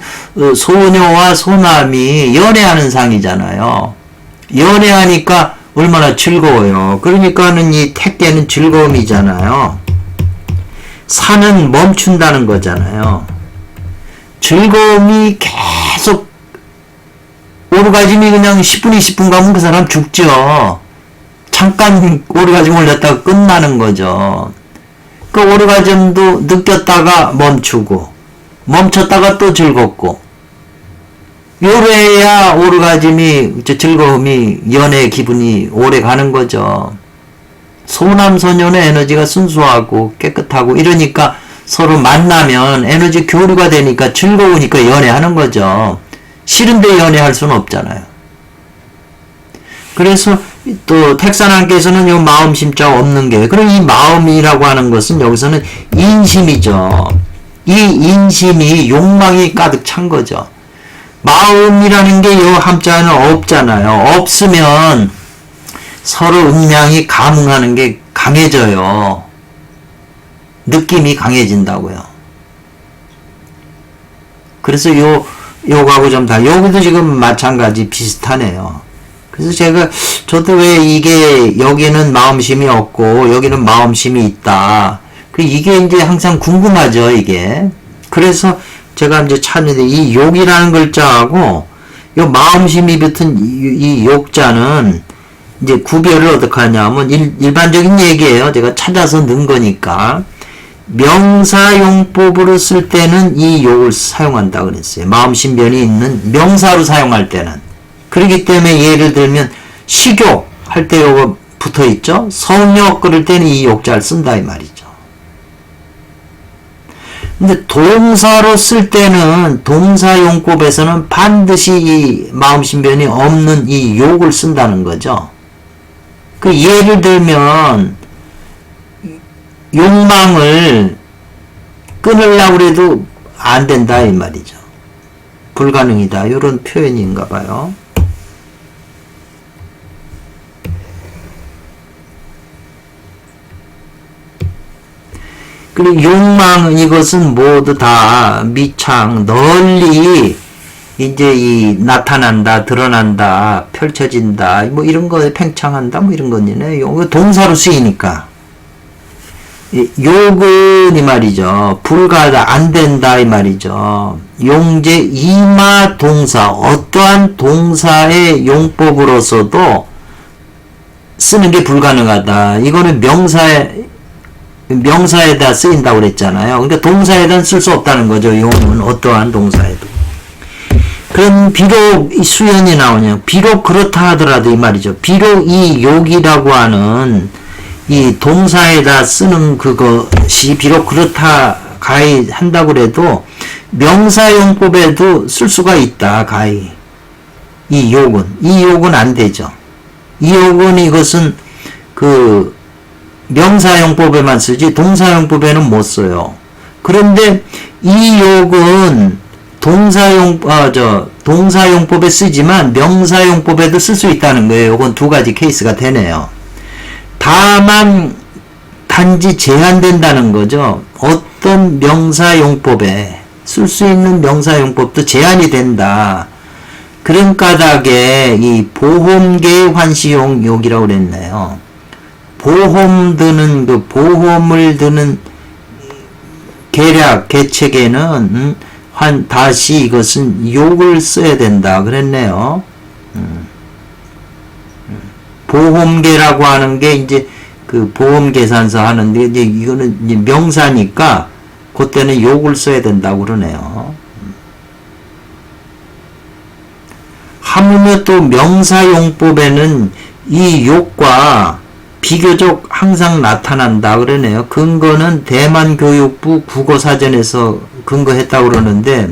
소녀와 소남이 연애하는 상이잖아요. 연애하니까 얼마나 즐거워요. 그러니까는 이 택계는 즐거움이잖아요. 산은 멈춘다는 거잖아요. 즐거움이 계속 오르가즘이 그냥 10분 20분 가면 그 사람 죽죠. 잠깐 오르가즘 올렸다가 끝나는 거죠. 그 오르가즘도 느꼈다가 멈추고 멈췄다가 또 즐겁고 요래야 오르가즘이 즐거움이 연애 기분이 오래 가는 거죠. 소남소녀의 에너지가 순수하고 깨끗하고 이러니까 서로 만나면 에너지 교류가 되니까 즐거우니까 연애하는 거죠. 싫은데 연애할 수는 없잖아요. 그래서 또 택산함께서는 요 마음심자 없는 게, 그럼 이 마음이라고 하는 것은 여기서는 인심이죠. 이 인심이 욕망이 가득 찬 거죠. 마음이라는 게 요 함자는 없잖아요. 없으면 서로 음양이 감응하는 게 강해져요. 느낌이 강해진다고요. 그래서 요거하고 좀 여기도 지금 마찬가지 비슷하네요. 그래서 저도 왜 이게 여기는 마음심이 없고 여기는 마음심이 있다. 이게 이제 항상 궁금하죠, 이게. 그래서 제가 이제 찾는데 이 욕이라는 글자하고 요 마음심이 붙은 이 욕자는 이제 구별을 어떻게 하냐면 일반적인 얘기예요. 제가 찾아서 넣은 거니까. 명사용법으로 쓸 때는 이 욕을 사용한다 그랬어요. 마음심변이 있는 명사로 사용할 때는. 그렇기 때문에 예를 들면 식욕 할 때 요거 붙어 있죠. 성욕 그럴 때는 이 욕자를 쓴다 이 말이죠. 근데 동사로 쓸 때는 동사용법에서는 반드시 이 마음심변이 없는 이 욕을 쓴다는 거죠. 그 예를 들면 욕망을 끊으려고 해도 안 된다 이 말이죠. 불가능이다 이런 표현인가 봐요. 그리고 욕망은 이것은 모두 다 미창 널리 이제 이 나타난다, 드러난다, 펼쳐진다, 뭐 이런 거에 팽창한다, 뭐 이런 거네. 이거 동사로 쓰이니까. 욕은 이 말이죠. 불가하다, 안 된다 이 말이죠. 용제 이마 동사, 어떠한 동사의 용법으로서도 쓰는 게 불가능하다. 이거는 명사에다 쓰인다고 그랬잖아요. 그러니까 동사에다 쓸 수 없다는 거죠. 용은 어떠한 동사에도. 그럼 비록 수연이 나오냐. 비록 그렇다 하더라도 이 말이죠. 비록 이 욕이라고 하는 이 동사에다 쓰는 그것이 비록 그렇다 가히 한다고 해도 명사용법에도 쓸 수가 있다. 가히. 이 욕은 안 되죠. 이 욕은 이것은 그 명사용법에만 쓰지 동사용법에는 못 써요. 그런데 이 욕은 동사용법에 쓰지만 명사용법에도 쓸 수 있다는 거예요. 이건 두 가지 케이스가 되네요. 다만 단지 제한된다는 거죠. 어떤 명사용법에 쓸 수 있는 명사용법도 제한이 된다. 그런 까닭에 이 보험계의 환시용 욕이라고 그랬네요. 보험을 드는 계책에는 다시 이것은 욕을 써야 된다 그랬네요. 보험계라고 하는 게 이제 그 보험계산서 하는데 이제 이거는 이제 명사니까 그때는 욕을 써야 된다고 그러네요. 하물며 또 명사용법에는 이 욕과 비교적 항상 나타난다 그러네요. 근거는 대만교육부 국어사전에서 근거했다고 그러는데,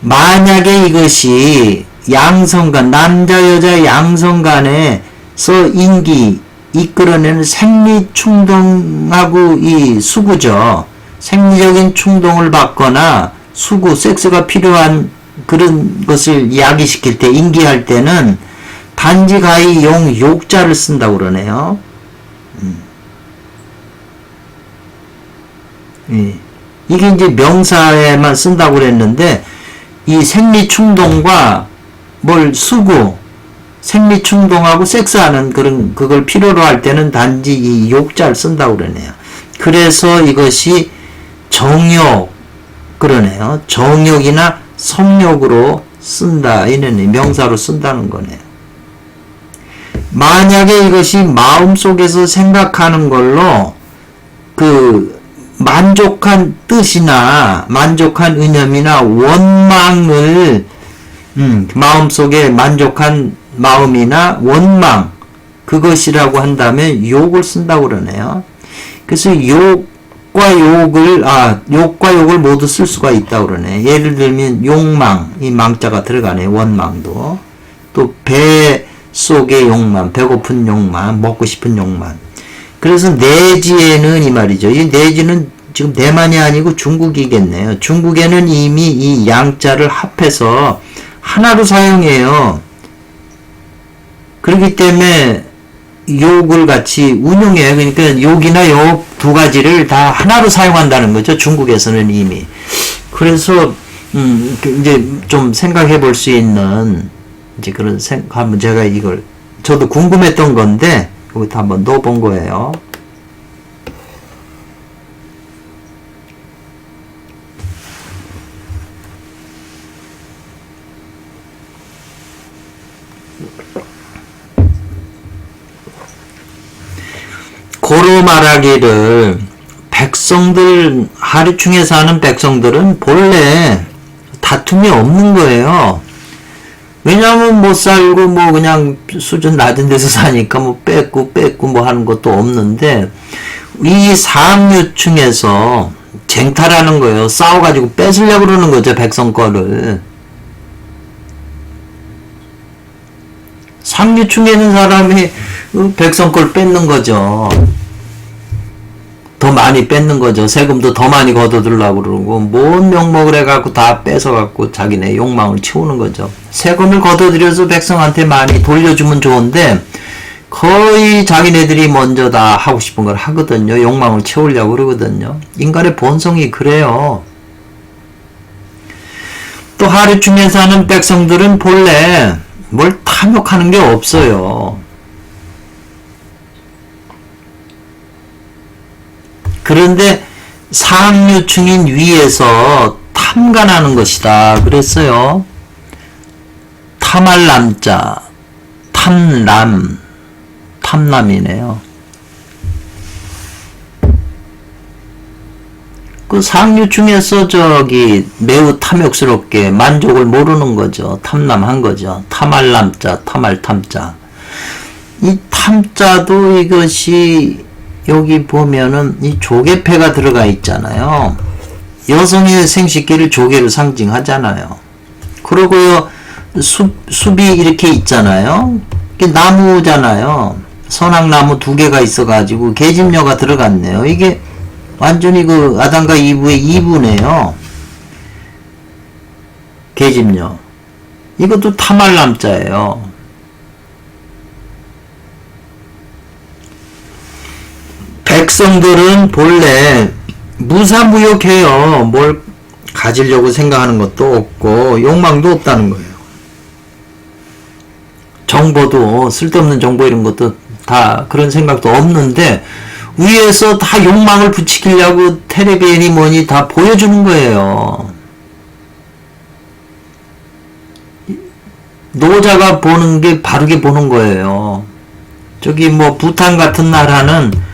만약에 이것이 양성간, 남자 여자 양성간에서 이끌어내는 생리충동하고 이 수구죠. 생리적인 충동을 받거나 수구, 섹스가 필요한 그런 것을 이야기시킬 때, 인기할 때는 단지 가히 욕자를 쓴다고 그러네요. 이게 이제 명사에만 쓴다고 그랬는데, 이 생리충동과 수구, 생리충동하고 섹스하는 그걸 필요로 할 때는 단지 이 욕자를 쓴다고 그러네요. 그래서 이것이 정욕, 그러네요. 정욕이나 성욕으로 쓴다. 이는 명사로 쓴다는 거네요. 만약에 이것이 마음속에서 생각하는 걸로 만족한 뜻이나 만족한 이념이나 원망을 마음속에 만족한 마음이나 원망 그것이라고 한다면 욕을 쓴다고 그러네요. 그래서 욕과 욕을 모두 쓸 수가 있다고 그러네. 예를 들면 욕망, 이 망자가 들어가네. 원망도. 또 배 속의 욕망, 배고픈 욕망, 먹고 싶은 욕망. 그래서 내지에는 이 말이죠. 이 내지는 지금 대만이 아니고 중국이겠네요. 중국에는 이미 이 양자를 합해서 하나로 사용해요. 그렇기 때문에 욕을 같이 운용해요. 그러니까 욕이나 욕 두 가지를 다 하나로 사용한다는 거죠. 중국에서는 이미. 그래서 이제 좀 생각해 볼 수 있는 이제 그런 한번 제가 이걸 저도 궁금했던 건데 여기다 한번 넣어본 거예요. 고로 말하기를 하류충에 사는 백성들은 본래 다툼이 없는 거예요. 왜냐하면 못 살고 그냥 수준 낮은 데서 사니까 뺏고 하는 것도 없는데, 이 상류층에서 쟁탈하는 거예요. 싸워가지고 뺏으려고 그러는 거죠, 백성 거를. 상류층에 있는 사람이 백성 걸 뺏는 거죠. 더 많이 뺏는 거죠. 세금도 더 많이 걷어들려고 그러고, 뭔 명목을 해갖고 다 뺏어갖고 자기네 욕망을 채우는 거죠. 세금을 걷어들여서 백성한테 많이 돌려주면 좋은데, 거의 자기네들이 먼저 다 하고 싶은 걸 하거든요. 욕망을 채우려고 그러거든요. 인간의 본성이 그래요. 또 하류층에 사는 백성들은 본래 뭘 탐욕하는 게 없어요. 그런데 상류층인 위에서 탐관하는 것이다 그랬어요. 탐할 남자, 탐남이네요. 그 상류층에서 매우 탐욕스럽게 만족을 모르는 거죠. 탐남한 거죠. 탐할 남자, 탐할 탐자. 이 탐자도 이것이 여기 보면은 이 조개패가 들어가 있잖아요. 여성의 생식기를 조개로 상징하잖아요. 그러고요, 숲이 이렇게 있잖아요. 이게 나무잖아요. 선악나무 2개가 있어가지고 계집녀가 들어갔네요. 이게 완전히 아담과 이브의 이브네요. 계집녀. 이것도 탐할 남자예요. 백성들은 본래 무사무역해요. 뭘 가지려고 생각하는 것도 없고 욕망도 없다는 거예요. 정보도 쓸데없는 정보 이런 것도 다 그런 생각도 없는데, 위에서 다 욕망을 부추기려고 텔레비전이 뭐니 다 보여주는 거예요. 노자가 보는 게 바르게 보는 거예요. 부탄 같은 나라는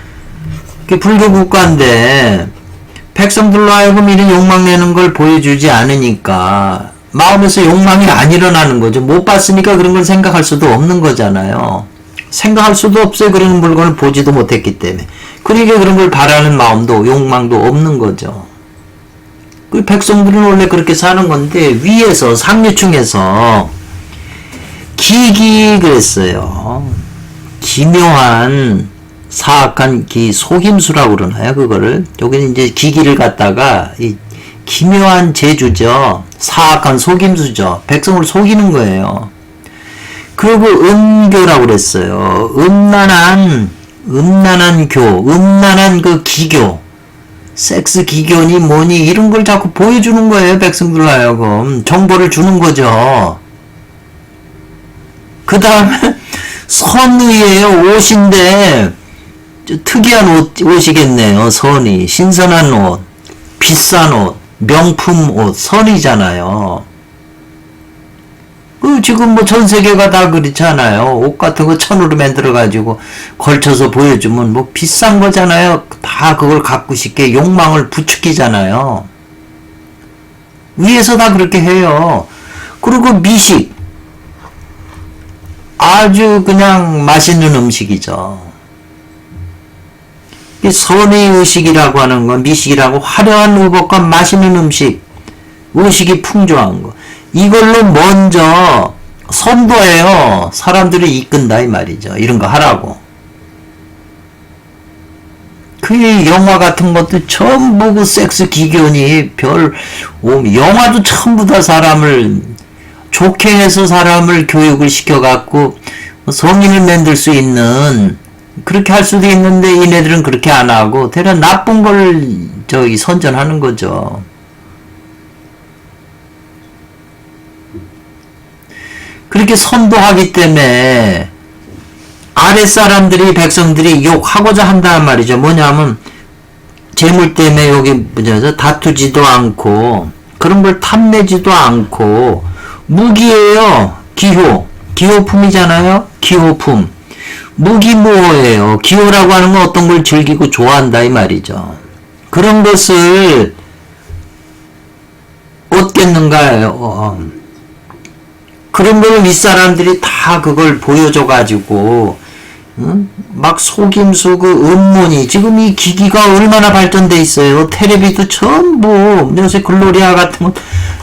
불교 국가인데 백성들로 하여금 이런 욕망 내는 걸 보여주지 않으니까 마음에서 욕망이 안 일어나는 거죠. 못 봤으니까 그런 걸 생각할 수도 없는 거잖아요. 생각할 수도 없어요. 그런 물건을 보지도 못했기 때문에. 그러니까 그런 걸 바라는 마음도 욕망도 없는 거죠. 그 백성들은 원래 그렇게 사는 건데 위에서 상류층에서 기기 그랬어요. 기묘한 사악한 속임수라고 그러나요? 그거를 여기는 이제 기기를 갖다가 이 기묘한 재주죠. 사악한 속임수죠. 백성을 속이는 거예요. 그리고 음교라고 그랬어요. 음란한 음란한 그 기교, 섹스 기교니 뭐니 이런 걸 자꾸 보여주는 거예요. 백성들 하여금 정보를 주는 거죠. 그 다음에 선의예요. 옷인데 특이한 옷이겠네요. 선의, 신선한 옷, 비싼 옷, 명품 옷, 선의잖아요. 지금 뭐 전 세계가 다 그렇잖아요. 옷 같은 거 천으로 만들어가지고 걸쳐서 보여주면 뭐 비싼 거잖아요. 다 그걸 갖고 싶게 욕망을 부추기잖아요. 위에서 다 그렇게 해요. 그리고 미식. 아주 그냥 맛있는 음식이죠. 선의 의식이라고 하는 건 미식이라고 화려한 의복과 맛있는 음식, 의식이 풍조한 거. 이걸로 먼저 선도해요. 사람들을 이끈다 이 말이죠. 이런 거 하라고. 그 영화 같은 것도 전부 그 섹스 기견이 영화도 전부 다 사람을 좋게 해서 사람을 교육을 시켜갖고 성인을 만들 수 있는 그렇게 할 수도 있는데 이네들은 그렇게 안 하고 대략 나쁜 걸 선전하는 거죠. 그렇게 선도하기 때문에 아랫사람들이 백성들이 욕하고자 한다는 말이죠. 뭐냐면 재물 때문에 여기 다투지도 않고 그런 걸 탐내지도 않고 무기예요. 기호품이잖아요. 기호품. 무기무호예요. 기호라고 하는 건 어떤 걸 즐기고 좋아한다 이 말이죠. 그런 것을 얻겠는가요? 그런 걸 윗사람들이 다 그걸 보여줘가지고 막 속임수 그 음모니 지금 이 기기가 얼마나 발전돼 있어요. 텔레비도 전부 요새 글로리아 같은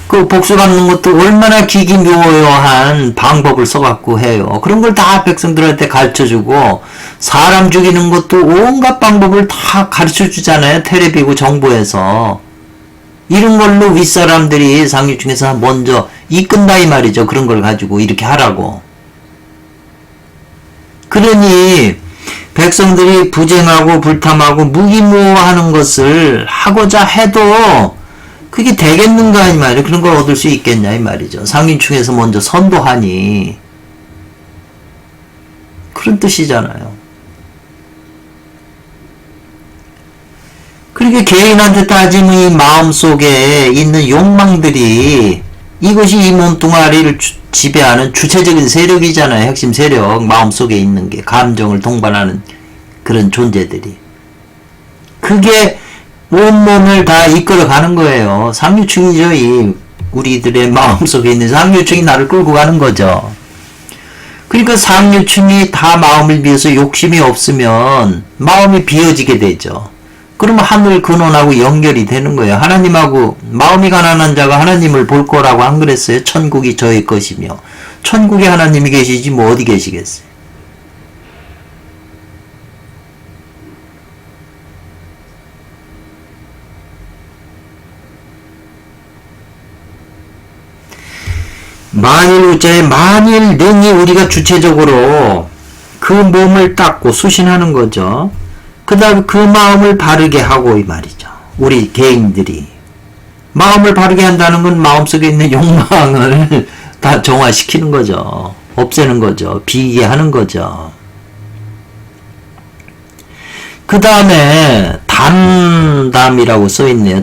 그 복수 받는 것도 얼마나 기기묘한 방법을 써갖고 해요. 그런 걸 다 백성들한테 가르쳐주고 사람 죽이는 것도 온갖 방법을 다 가르쳐주잖아요. 텔레비고 정부에서. 이런 걸로 윗사람들이 상류층에서 먼저 이끈다 이 말이죠. 그런 걸 가지고 이렇게 하라고. 그러니 백성들이 부쟁하고 불탐하고 무기무호하는 것을 하고자 해도 그게 되겠는가 이 말이에요. 그런 걸 얻을 수 있겠냐 이 말이죠. 상류층에서 먼저 선도하니 그런 뜻이잖아요. 그렇게 개인한테 따지면 이 마음속에 있는 욕망들이 이것이 이 몸뚱아리를 지배하는 주체적인 세력이잖아요. 핵심 세력. 마음속에 있는 게 감정을 동반하는 그런 존재들이. 그게 온몸을 다 이끌어가는 거예요. 상류층이죠. 이 우리들의 마음속에 있는 상류층이 나를 끌고 가는 거죠. 그러니까 상류층이 다 마음을 비워서 욕심이 없으면 마음이 비워지게 되죠. 그러면 하늘 근원하고 연결이 되는 거예요. 하나님하고 마음이 가난한 자가 하나님을 볼 거라고 안 그랬어요? 천국이 저의 것이며 천국에 하나님이 계시지 뭐 어디 계시겠어요? 만일 능히 우리가 주체적으로 그 몸을 닦고 수신하는 거죠. 그 다음에 그 마음을 바르게 하고 이 말이죠. 우리 개인들이 마음을 바르게 한다는 건 마음속에 있는 욕망을 다 정화시키는 거죠. 없애는 거죠. 비게 하는 거죠. 그 다음에 담담이라고 써있네요.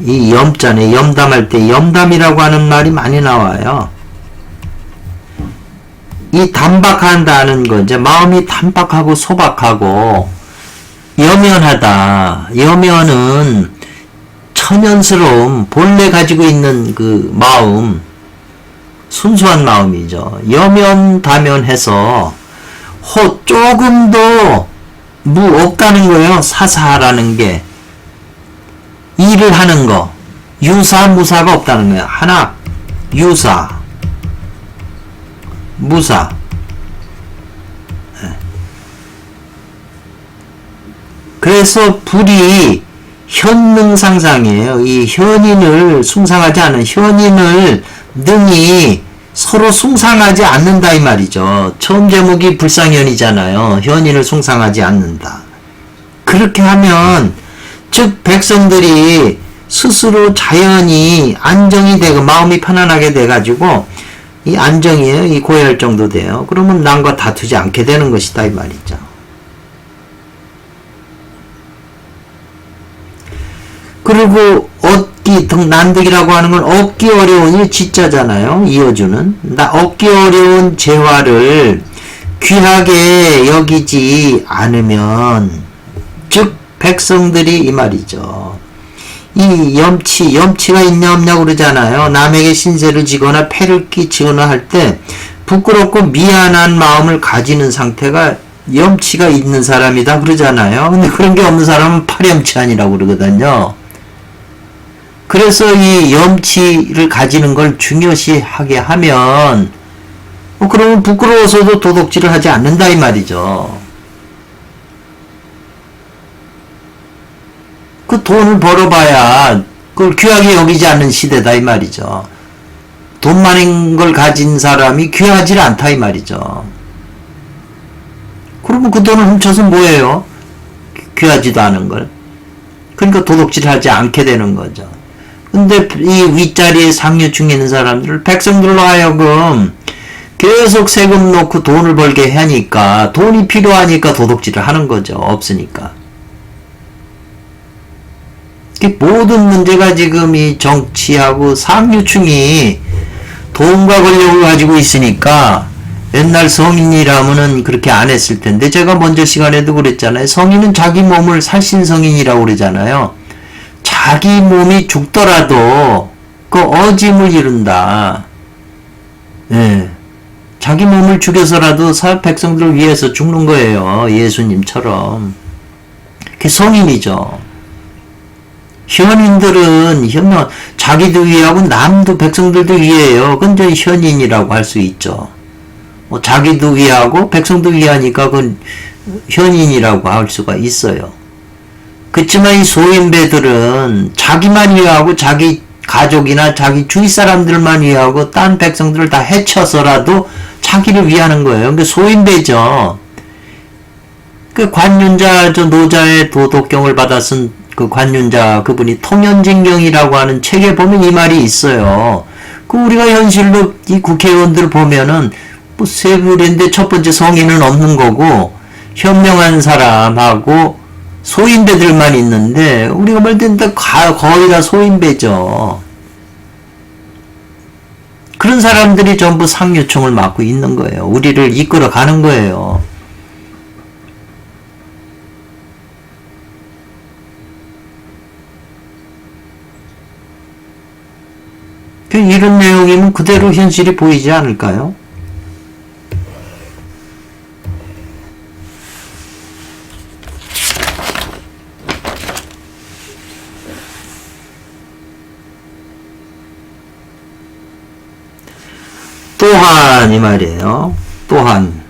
이 염자네. 염담할 때 염담이라고 하는 말이 많이 나와요. 이 담박한다는 거, 이제 마음이 담박하고 소박하고 여면하다. 여면은 천연스러움, 본래 가지고 있는 그 마음, 순수한 마음이죠. 여면다면해서 조금도 없다는 거예요. 사사라는 게. 일을 하는 거. 유사, 무사가 없다는 거예요. 하나, 유사, 무사. 그래서 불이 현능상상이에요. 이 현인을 숭상하지 않은 현인을 능히 서로 숭상하지 않는다 이 말이죠. 처음 제목이 불상현이잖아요. 현인을 숭상하지 않는다. 그렇게 하면 즉 백성들이 스스로 자연히 안정이 되고 마음이 편안하게 돼가지고 이 안정이에요. 이 고열 정도 돼요. 그러면 남과 다투지 않게 되는 것이다 이 말이죠. 그리고 얻기, 난득이라고 하는 건 얻기 어려운 이 지자잖아요. 이어주는. 얻기 어려운 재화를 귀하게 여기지 않으면, 즉, 백성들이 이 말이죠. 이 염치가 있냐 없냐 그러잖아요. 남에게 신세를 지거나 패를 끼치거나 할 때 부끄럽고 미안한 마음을 가지는 상태가 염치가 있는 사람이다 그러잖아요. 근데 그런 게 없는 사람은 파렴치한이라고 그러거든요. 그래서 이 염치를 가지는 걸 중요시하게 하면 그러면 부끄러워서도 도둑질을 하지 않는다 이 말이죠. 그 돈을 벌어봐야 그걸 귀하게 여기지 않는 시대다 이 말이죠. 돈 많은 걸 가진 사람이 귀하지 않다 이 말이죠. 그러면 그 돈을 훔쳐서 뭐예요? 귀하지도 않은 걸. 그러니까 도둑질을 하지 않게 되는 거죠. 근데 이 윗자리에 상류층에 있는 사람들을 백성들로 하여금 계속 세금 놓고 돈을 벌게 하니까 돈이 필요하니까 도둑질을 하는 거죠. 없으니까. 모든 문제가 지금 이 정치하고 상류층이 돈과 권력을 가지고 있으니까 옛날 성인이라면은 그렇게 안 했을 텐데 제가 먼저 시간에도 그랬잖아요. 성인은 자기 몸을 살신성인이라고 그러잖아요. 자기 몸이 죽더라도 그 어짐을 이룬다. 예. 자기 몸을 죽여서라도 백성들을 위해서 죽는 거예요. 예수님처럼. 그게 성인이죠. 현인들은 자기도 위하고 남도 백성들도 위해요. 그건 현인이라고 할 수 있죠. 자기도 위하고 백성도 위하니까 그건 현인이라고 할 수가 있어요. 그렇지만 이 소인배들은 자기만 위하고 자기 가족이나 자기 주위 사람들만 위하고 딴 백성들을 다 해쳐서라도 자기를 위하는 거예요. 그러니까 소인배죠. 그 관윤자, 노자의 도덕경을 받아 쓴 그 관윤자, 그분이 통연진경이라고 하는 책에 보면 이 말이 있어요. 그 우리가 현실로 이 국회의원들 보면은 뭐 세 그인데 첫 번째 성인은 없는 거고 현명한 사람하고 소인배들만 있는데 우리가 볼 때는 거의 다 소인배죠. 그런 사람들이 전부 상류층을 맡고 있는 거예요. 우리를 이끌어 가는 거예요. 이런 내용이면 그대로 현실이 보이지 않을까요? 또한 이 말이에요. 또한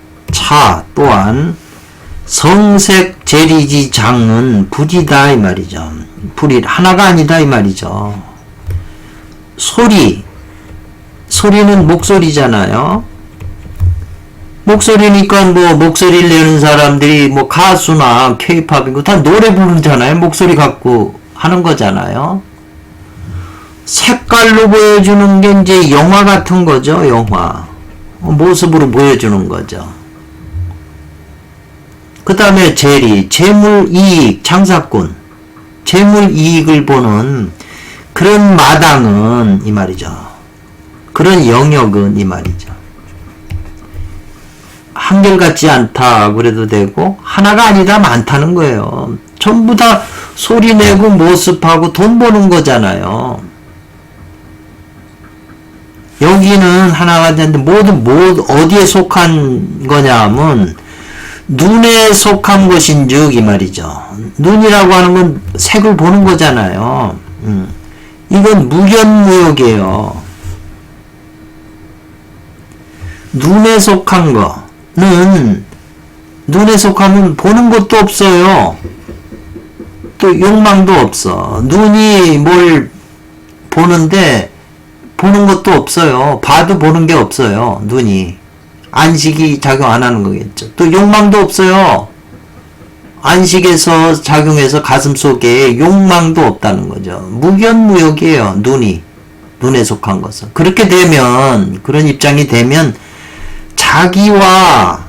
성색 재리지 장은 불이다 이 말이죠. 불이 하나가 아니다 이 말이죠. 소리는 목소리잖아요. 목소리니까 뭐 목소리를 내는 사람들이 뭐 가수나 케이팝이고 다 노래 부르잖아요. 목소리 갖고 하는 거잖아요. 색깔로 보여주는 게 이제 영화 같은 거죠. 영화. 모습으로 보여주는 거죠. 그 다음에 재물이익, 장사꾼. 재물이익을 보는 그런 마당은 이 말이죠. 그런 영역은 이 말이죠. 한결같지 않다 그래도 되고 하나가 아니다 많다는 거예요. 전부 다 소리 내고 모습하고 돈 버는 거잖아요. 여기는 하나가 되는데 모두 어디에 속한 거냐 하면 눈에 속한 것인즉 이 말이죠. 눈이라고 하는 건 색을 보는 거잖아요. 이건 무견무역이에요. 눈에 속한 거는 눈에 속하면 보는 것도 없어요. 또 욕망도 없어. 눈이 뭘 보는데 보는 것도 없어요. 봐도 보는 게 없어요. 눈이. 안식이 작용 안 하는 거겠죠. 또 욕망도 없어요. 안식에서 작용해서 가슴 속에 욕망도 없다는 거죠. 무견무역이에요. 눈에 속한 것은. 그렇게 되면, 그런 입장이 되면 자기와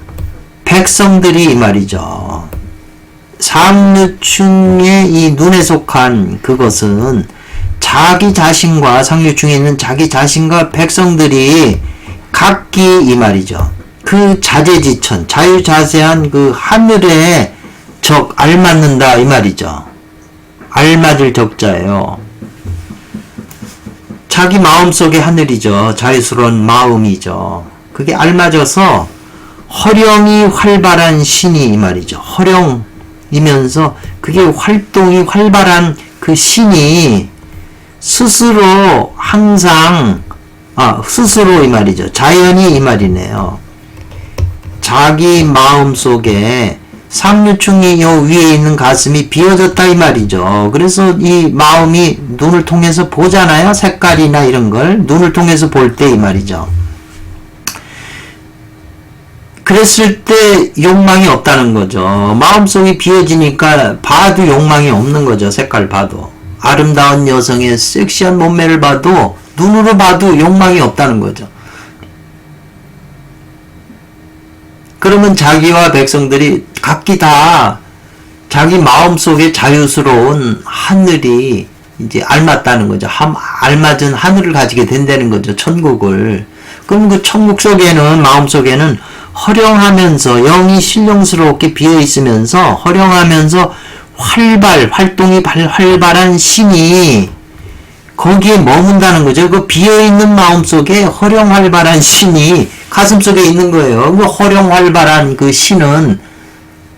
백성들이 이 말이죠. 상류층의 이 눈에 속한 그것은 자기 자신과 상류층에 있는 자기 자신과 백성들이 각기 이 말이죠. 그 자재지천, 자유자재한 그 하늘에 알맞는다 이 말이죠. 알맞을 적자예요. 자기 마음속의 하늘이죠. 자유스러운 마음이죠. 그게 알맞아서 허령이 활발한 신이 이 말이죠. 허령이면서 그게 활동이 활발한 그 신이 스스로 항상 스스로 이 말이죠. 자연이 이 말이네요. 자기 마음 속에 상류층이 요 위에 있는 가슴이 비어졌다 이 말이죠. 그래서 이 마음이 눈을 통해서 보잖아요. 색깔이나 이런 걸 눈을 통해서 볼 때 이 말이죠. 그랬을 때 욕망이 없다는 거죠. 마음속이 비어지니까 봐도 욕망이 없는 거죠. 색깔 봐도. 아름다운 여성의 섹시한 몸매를 봐도 눈으로 봐도 욕망이 없다는 거죠. 그러면 자기와 백성들이 각기 다 자기 마음속에 자유스러운 하늘이 이제 알맞다는 거죠. 알맞은 하늘을 가지게 된다는 거죠. 천국을. 그럼 그 천국 속에는 마음속에는 허령하면서 영이 신령스럽게 비어 있으면서 허령하면서 활동이 활발한 신이 거기에 머문다는 거죠. 그 비어있는 마음속에 허령활발한 신이 가슴속에 있는 거예요. 그 허령활발한 그 신은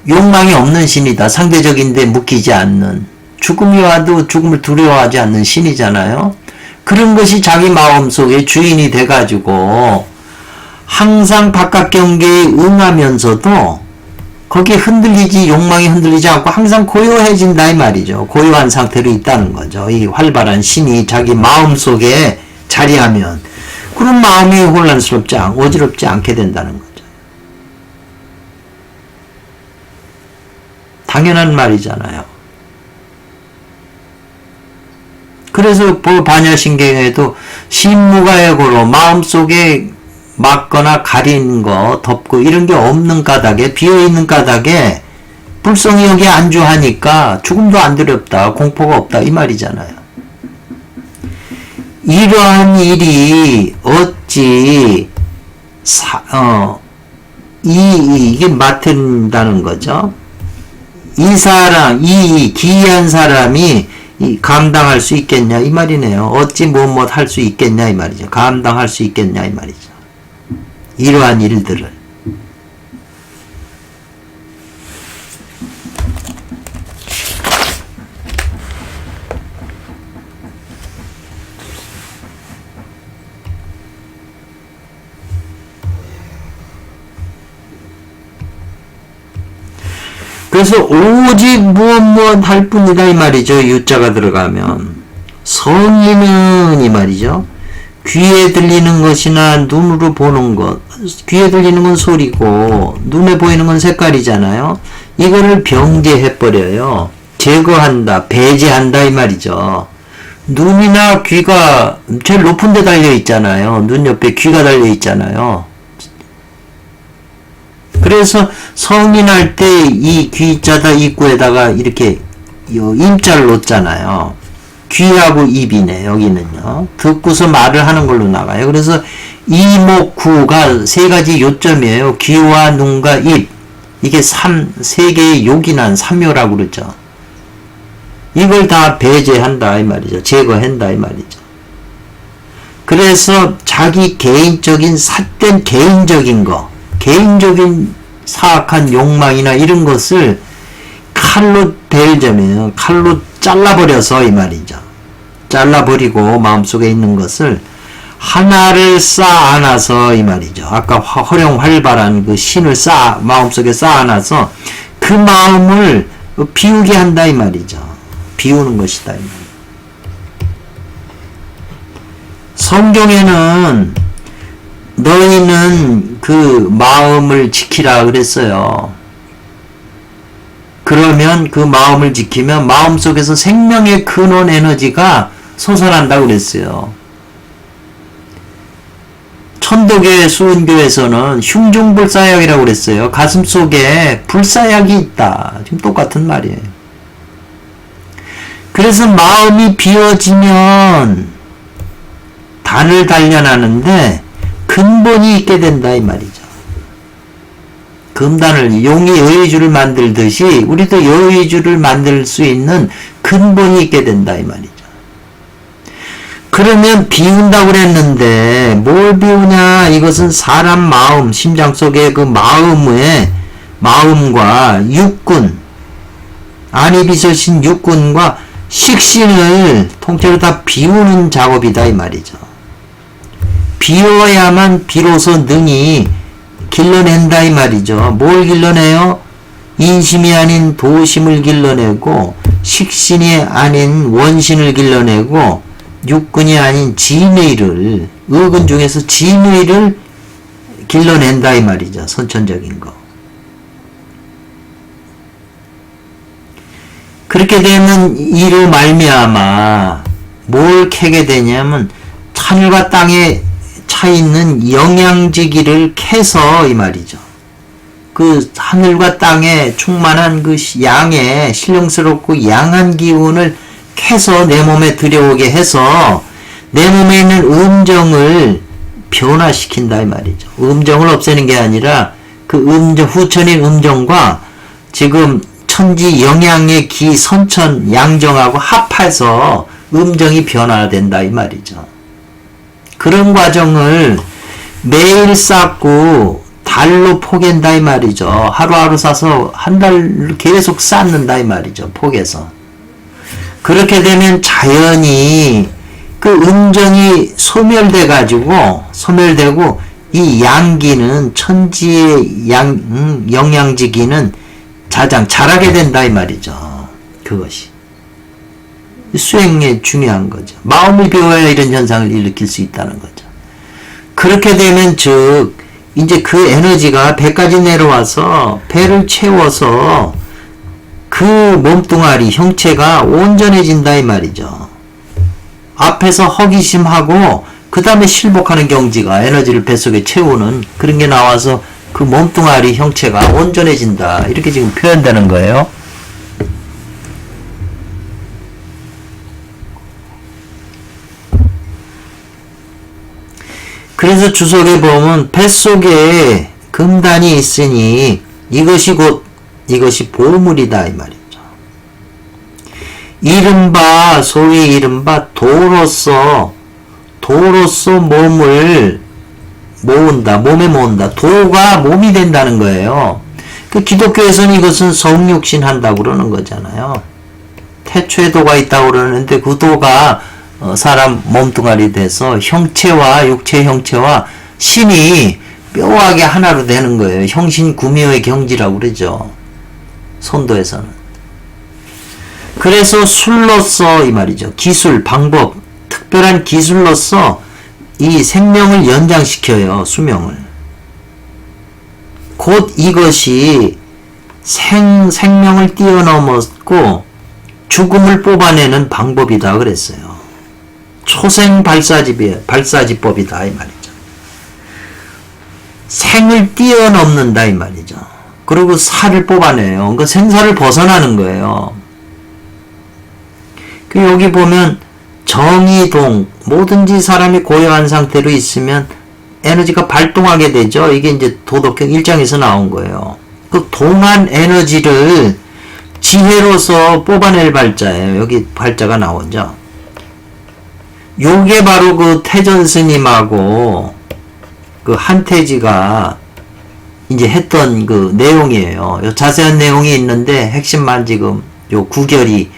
욕망이 없는 신이다. 상대적인데 묶이지 않는. 죽음이 와도 죽음을 두려워하지 않는 신이잖아요. 그런 것이 자기 마음속에 주인이 돼가지고 항상 바깥 경계에 응하면서도 거기에 욕망이 흔들리지 않고 항상 고요해진다 이 말이죠. 고요한 상태로 있다는 거죠. 이 활발한 신이 자기 마음속에 자리하면 그런 마음이 어지럽지 않게 된다는 거죠. 당연한 말이잖아요. 그래서 반야신경에도 신무가액으로 마음속에 막거나 가리는 거, 덮고 이런 게 없는 까닭에, 비어있는 까닭에 불성이 여기에 안주하니까 죽음도 안 두렵다, 공포가 없다 이 말이잖아요. 이러한 일이 어찌 이게 맡은다는 거죠. 이 기이한 사람이 감당할 수 있겠냐 이 말이네요. 어찌 할 수 있겠냐 이 말이죠. 감당할 수 있겠냐 이 말이죠. 이러한 일들을. 그래서 오직 무엇 할 뿐이다 이 말이죠. 유자가 들어가면. 성인은 이 말이죠. 귀에 들리는 것이나 눈으로 보는 것, 귀에 들리는 건 소리고 눈에 보이는 건 색깔이잖아요. 이거를 병제해버려요. 제거한다, 배제한다 이 말이죠. 눈이나 귀가 제일 높은 데 달려 있잖아요. 눈 옆에 귀가 달려 있잖아요. 그래서 성인할 때 이 귀자다 입구에다가 이렇게 임자를 놓잖아요. 귀하고 입이네 여기는요. 듣고서 말을 하는 걸로 나가요. 그래서 이목구가 세 가지 요점이에요. 귀와 눈과 입. 이게 세 개의 요긴한 삼요라고 그러죠. 이걸 다 배제한다 이 말이죠. 제거한다 이 말이죠. 그래서 자기 개인적인 삿된 개인적인 거, 개인적인 사악한 욕망이나 이런 것을 칼로 베일자면 칼로 잘라버려서 이 말이죠. 잘라버리고 마음속에 있는 것을 하나를 쌓아놔서 이 말이죠. 아까 활용활발한 그 신을 마음속에 쌓아놔서 그 마음을 비우게 한다 이 말이죠. 비우는 것이다 이 말이죠. 성경에는 너희는 그 마음을 지키라 그랬어요. 그러면 그 마음을 지키면 마음속에서 생명의 근원 에너지가 솟아난다고 그랬어요. 천도교회 수은교에서는 흉중불사약이라고 그랬어요. 가슴 속에 불사약이 있다. 지금 똑같은 말이에요. 그래서 마음이 비워지면 단을 단련하는데 근본이 있게 된다 이 말이죠. 금단을 용이 여의주를 만들듯이 우리도 여의주를 만들 수 있는 근본이 있게 된다 이 말이죠. 그러면 비운다고 그랬는데 뭘 비우냐? 이것은 사람 마음, 심장 속의 그 마음과 육군, 안이 비서신 육군과 식신을 통째로 다 비우는 작업이다 이 말이죠. 비워야만 비로소 능히 길러낸다 이 말이죠. 뭘 길러내요? 인심이 아닌 도심을 길러내고 식신이 아닌 원신을 길러내고 육근이 아닌 진의를, 의근 중에서 진의를 길러낸다 이 말이죠. 선천적인 거. 그렇게 되면 이로 말미암아 뭘 캐게 되냐면 하늘과 땅에 차 있는 영양지기를 캐서 이 말이죠. 그 하늘과 땅에 충만한 그 양의 신령스럽고 양한 기운을 캐서 내 몸에 들여오게 해서 내 몸에 있는 음정을 변화시킨다 이 말이죠. 음정을 없애는 게 아니라 그 후천인 음정과 지금 천지 영양의 기 선천 양정하고 합해서 음정이 변화된다 이 말이죠. 그런 과정을 매일 쌓고 달로 포갠다 이 말이죠. 하루하루 쌓아서 한 달 계속 쌓는다 이 말이죠. 포개서. 그렇게 되면 자연히 그 음정이 소멸되고 이 양기는 천지의 영양지기는 자라게 된다 이 말이죠. 그것이 수행에 중요한 거죠. 마음을 비워야 이런 현상을 일으킬 수 있다는 거죠. 그렇게 되면 즉 이제 그 에너지가 배까지 내려와서 배를 채워서 그 몸뚱아리 형체가 온전해진다 이 말이죠. 앞에서 허기심하고 그 다음에 실복하는 경지가 에너지를 뱃속에 채우는 그런 게 나와서 그 몸뚱아리 형체가 온전해진다 이렇게 지금 표현되는 거예요. 그래서 주석에 보면 뱃속에 금단이 있으니 이것이 보물이다 이 말이죠. 소위 이른바 도로서 몸을 몸에 모은다. 도가 몸이 된다는 거예요. 그 기독교에서는 이것은 성육신 한다고 그러는 거잖아요. 태초에 도가 있다고 그러는데 그 도가 사람 몸뚱아리 돼서 육체 형체와 신이 묘하게 하나로 되는 거예요. 형신구묘의 경지라고 그러죠. 선도에서는. 그래서 술로서 이 말이죠. 기술, 방법, 특별한 기술로서 이 생명을 연장시켜요. 수명을. 곧 이것이 생명을 뛰어넘었고 죽음을 뽑아내는 방법이다 그랬어요. 초생 발사지법이다 이 말이죠. 생을 뛰어넘는다 이 말이죠. 그리고 살을 뽑아내요. 그러니까 생사를 벗어나는 거예요. 여기 보면 정의동, 뭐든지 사람이 고요한 상태로 있으면 에너지가 발동하게 되죠. 이게 이제 도덕경 1장에서 나온 거예요. 그 동한 에너지를 지혜로서 뽑아낼 발자예요. 여기 발자가 나오죠. 요게 바로 그 태전 스님하고 그 한태지가 이제 했던 그 내용이에요. 요 자세한 내용이 있는데 핵심만 지금 요 구결이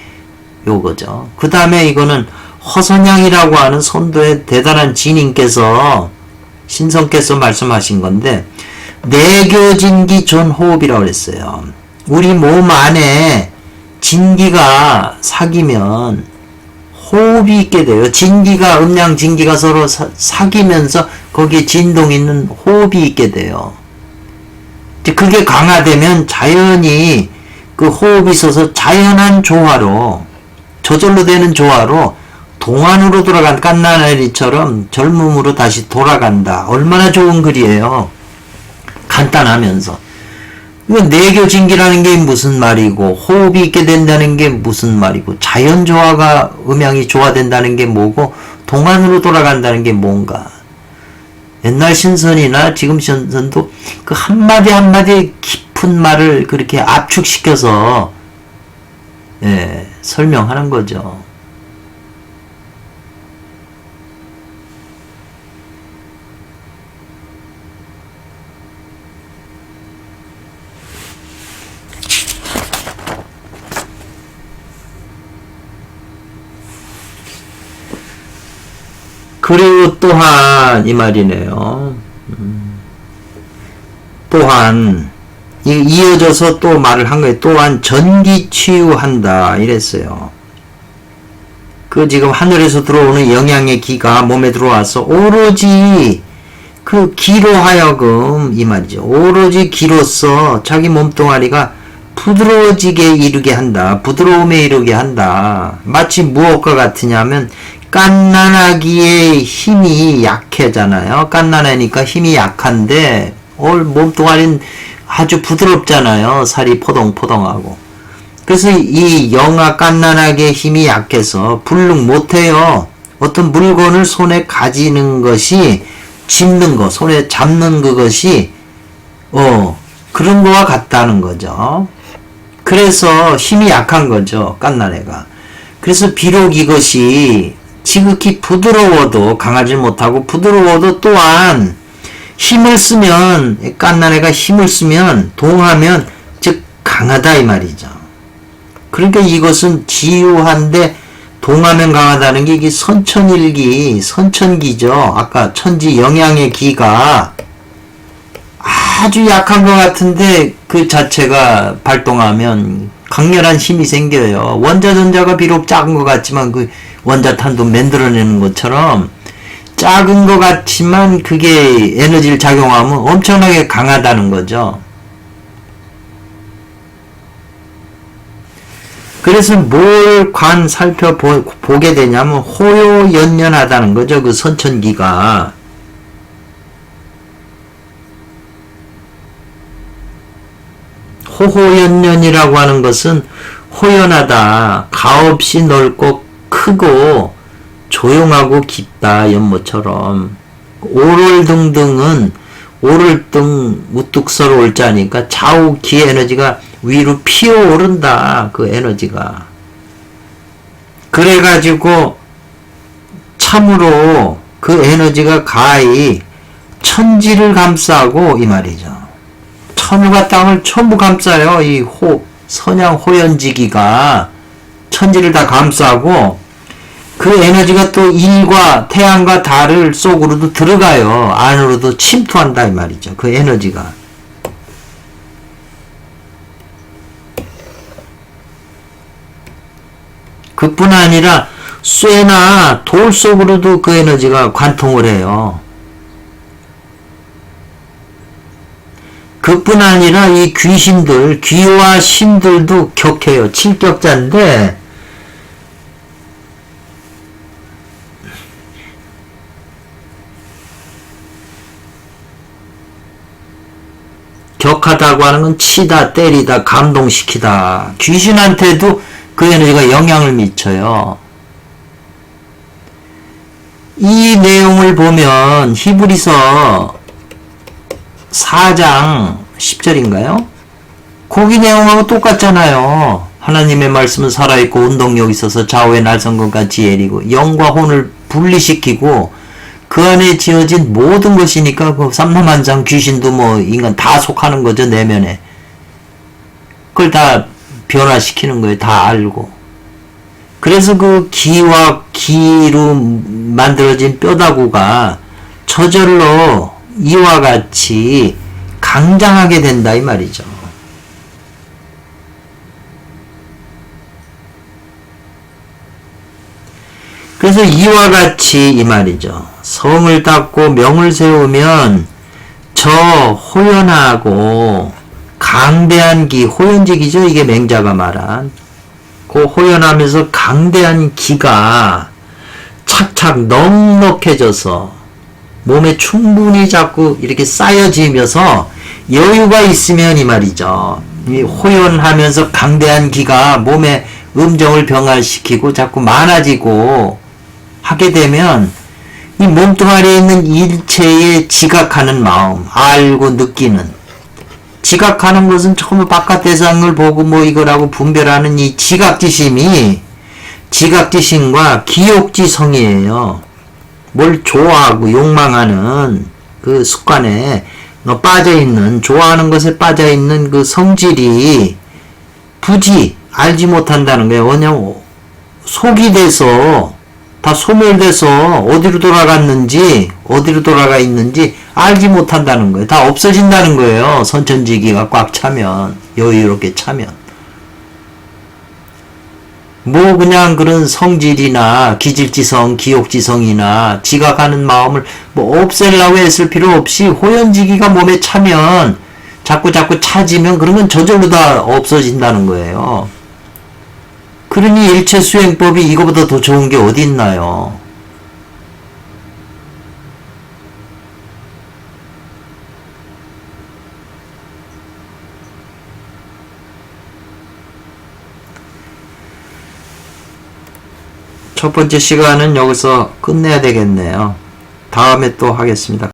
요거죠. 그 다음에 이거는 허선양이라고 하는 선도의 대단한 지님께서 신성께서 말씀하신 건데 내교진기 존호흡이라고 그랬어요. 우리 몸 안에 진기가 사귀면 호흡이 있게 돼요. 진기가 음양 진기가 서로 사귀면서 거기에 진동 있는 호흡이 있게 돼요. 그게 강화되면 자연히 그 호흡이 있어서 자연한 조화로 저절로 되는 조화로 동안으로 돌아간 깐나나리처럼 젊음으로 다시 돌아간다. 얼마나 좋은 글이에요. 간단하면서. 내교진기라는 게 무슨 말이고 호흡이 있게 된다는 게 무슨 말이고 자연조화가 음양이 조화된다는 게 뭐고 동안으로 돌아간다는 게 뭔가. 옛날 신선이나 지금 신선도 그 한마디 한마디 깊은 말을 그렇게 압축시켜서 설명하는 거죠. 그리고 또한 이 말이네요. 또한 이어져서 또 말을 한 거예요. 또한 전기치유한다 이랬어요. 그 지금 하늘에서 들어오는 영양의 기가 몸에 들어와서 오로지 그 기로 하여금 이 말이죠. 오로지 기로서 자기 몸뚱아리가 부드러워지게 이르게 한다. 부드러움에 이르게 한다. 마치 무엇과 같으냐면 깐난아기의 힘이 약해잖아요. 깐난아니까 힘이 약한데 몸뚱아리는 아주 부드럽잖아요. 살이 포동포동하고. 그래서 이 영아 깐난아기의 힘이 약해서 불능 못해요. 어떤 물건을 손에 가지는 것이 짚는 거, 손에 잡는 그것이 그런 거와 같다는 거죠. 그래서 힘이 약한 거죠. 깐난애가. 그래서 비록 이것이 지극히 부드러워도 강하지 못하고 부드러워도 또한 힘을 쓰면 깐난애가 힘을 쓰면 동하면 즉 강하다 이 말이죠. 그러니까 이것은 지유한데 동하면 강하다는 게 이게 선천일기, 선천기죠. 아까 천지 영양의 기가 아주 약한 것 같은데 그 자체가 발동하면 강렬한 힘이 생겨요. 원자전자가 비록 작은 것 같지만 그 원자탄도 만들어내는 것처럼 작은 것 같지만 그게 에너지를 작용하면 엄청나게 강하다는 거죠. 그래서 뭘 살펴보게 되냐면 호요연연하다는 거죠. 그 선천기가. 호호연연이라고 하는 것은 호연하다, 가없이 넓고 크고 조용하고 깊다 연못처럼. 오롤등등은 오를등 우뚝서로 올자니까 좌우 기의 에너지가 위로 피어오른다. 그 에너지가. 그래가지고 참으로 그 에너지가 가히 천지를 감싸고 이 말이죠. 천우가 땅을 전부 감싸요. 이 선양 호연지기가 천지를 다 감싸고 그 에너지가 또 일과 태양과 달을 속으로도 들어가요. 안으로도 침투한다 이 말이죠. 그 에너지가. 그뿐 아니라 쇠나 돌 속으로도 그 에너지가 관통을 해요. 그뿐 아니라 이 귀신들, 귀와 신들도 격해요. 칠격자인데 격하다고 하는 건 치다, 때리다, 감동시키다. 귀신한테도 그 에너지가 영향을 미쳐요. 이 내용을 보면 히브리서 4장 10절인가요? 거기 내용하고 똑같잖아요. 하나님의 말씀은 살아있고 운동력이 있어서 좌우의 날성과 같이 예리고 영과 혼을 분리시키고 그 안에 지어진 모든 것이니까 그 삼라만상 귀신도 뭐 인간 다 속하는 거죠. 내면에. 그걸 다 변화시키는 거예요. 다 알고. 그래서 그 기와 기로 만들어진 뼈다구가 저절로 이와 같이 강장하게 된다 이 말이죠. 그래서 이와 같이 이 말이죠. 성을 닦고 명을 세우면 저 호연하고 강대한 기, 호연직이죠. 이게 맹자가 말한. 그 호연하면서 강대한 기가 착착 넉넉해져서 몸에 충분히 자꾸 이렇게 쌓여지면서 여유가 있으면 이 말이죠. 이 호연하면서 강대한 기가 몸에 음정을 병화시키고 자꾸 많아지고 하게 되면 이 몸뚱아리에 있는 일체에 지각하는 마음, 알고 느끼는, 지각하는 것은 처음 바깥 대상을 보고 뭐 이거라고 분별하는 이 지각지심이 지각지심과 기욕지성이에요. 뭘 좋아하고 욕망하는 그 습관에 빠져있는, 좋아하는 것에 빠져있는 그 성질이 부지 알지 못한다는 거예요. 왜냐면 속이 돼서 다 소멸돼서 어디로 돌아갔는지 어디로 돌아가 있는지 알지 못한다는 거예요. 다 없어진다는 거예요. 선천지기가 꽉 차면, 여유롭게 차면. 뭐 그냥 그런 성질이나 기질지성, 기욕지성이나 지각하는 마음을 뭐 없애려고 했을 필요 없이 호연지기가 몸에 차면 자꾸 차지면 그러면 저절로 다 없어진다는 거예요. 그러니 일체 수행법이 이거보다 더 좋은 게 어디 있나요? 첫 번째 시간은 여기서 끝내야 되겠네요. 다음에 또 하겠습니다.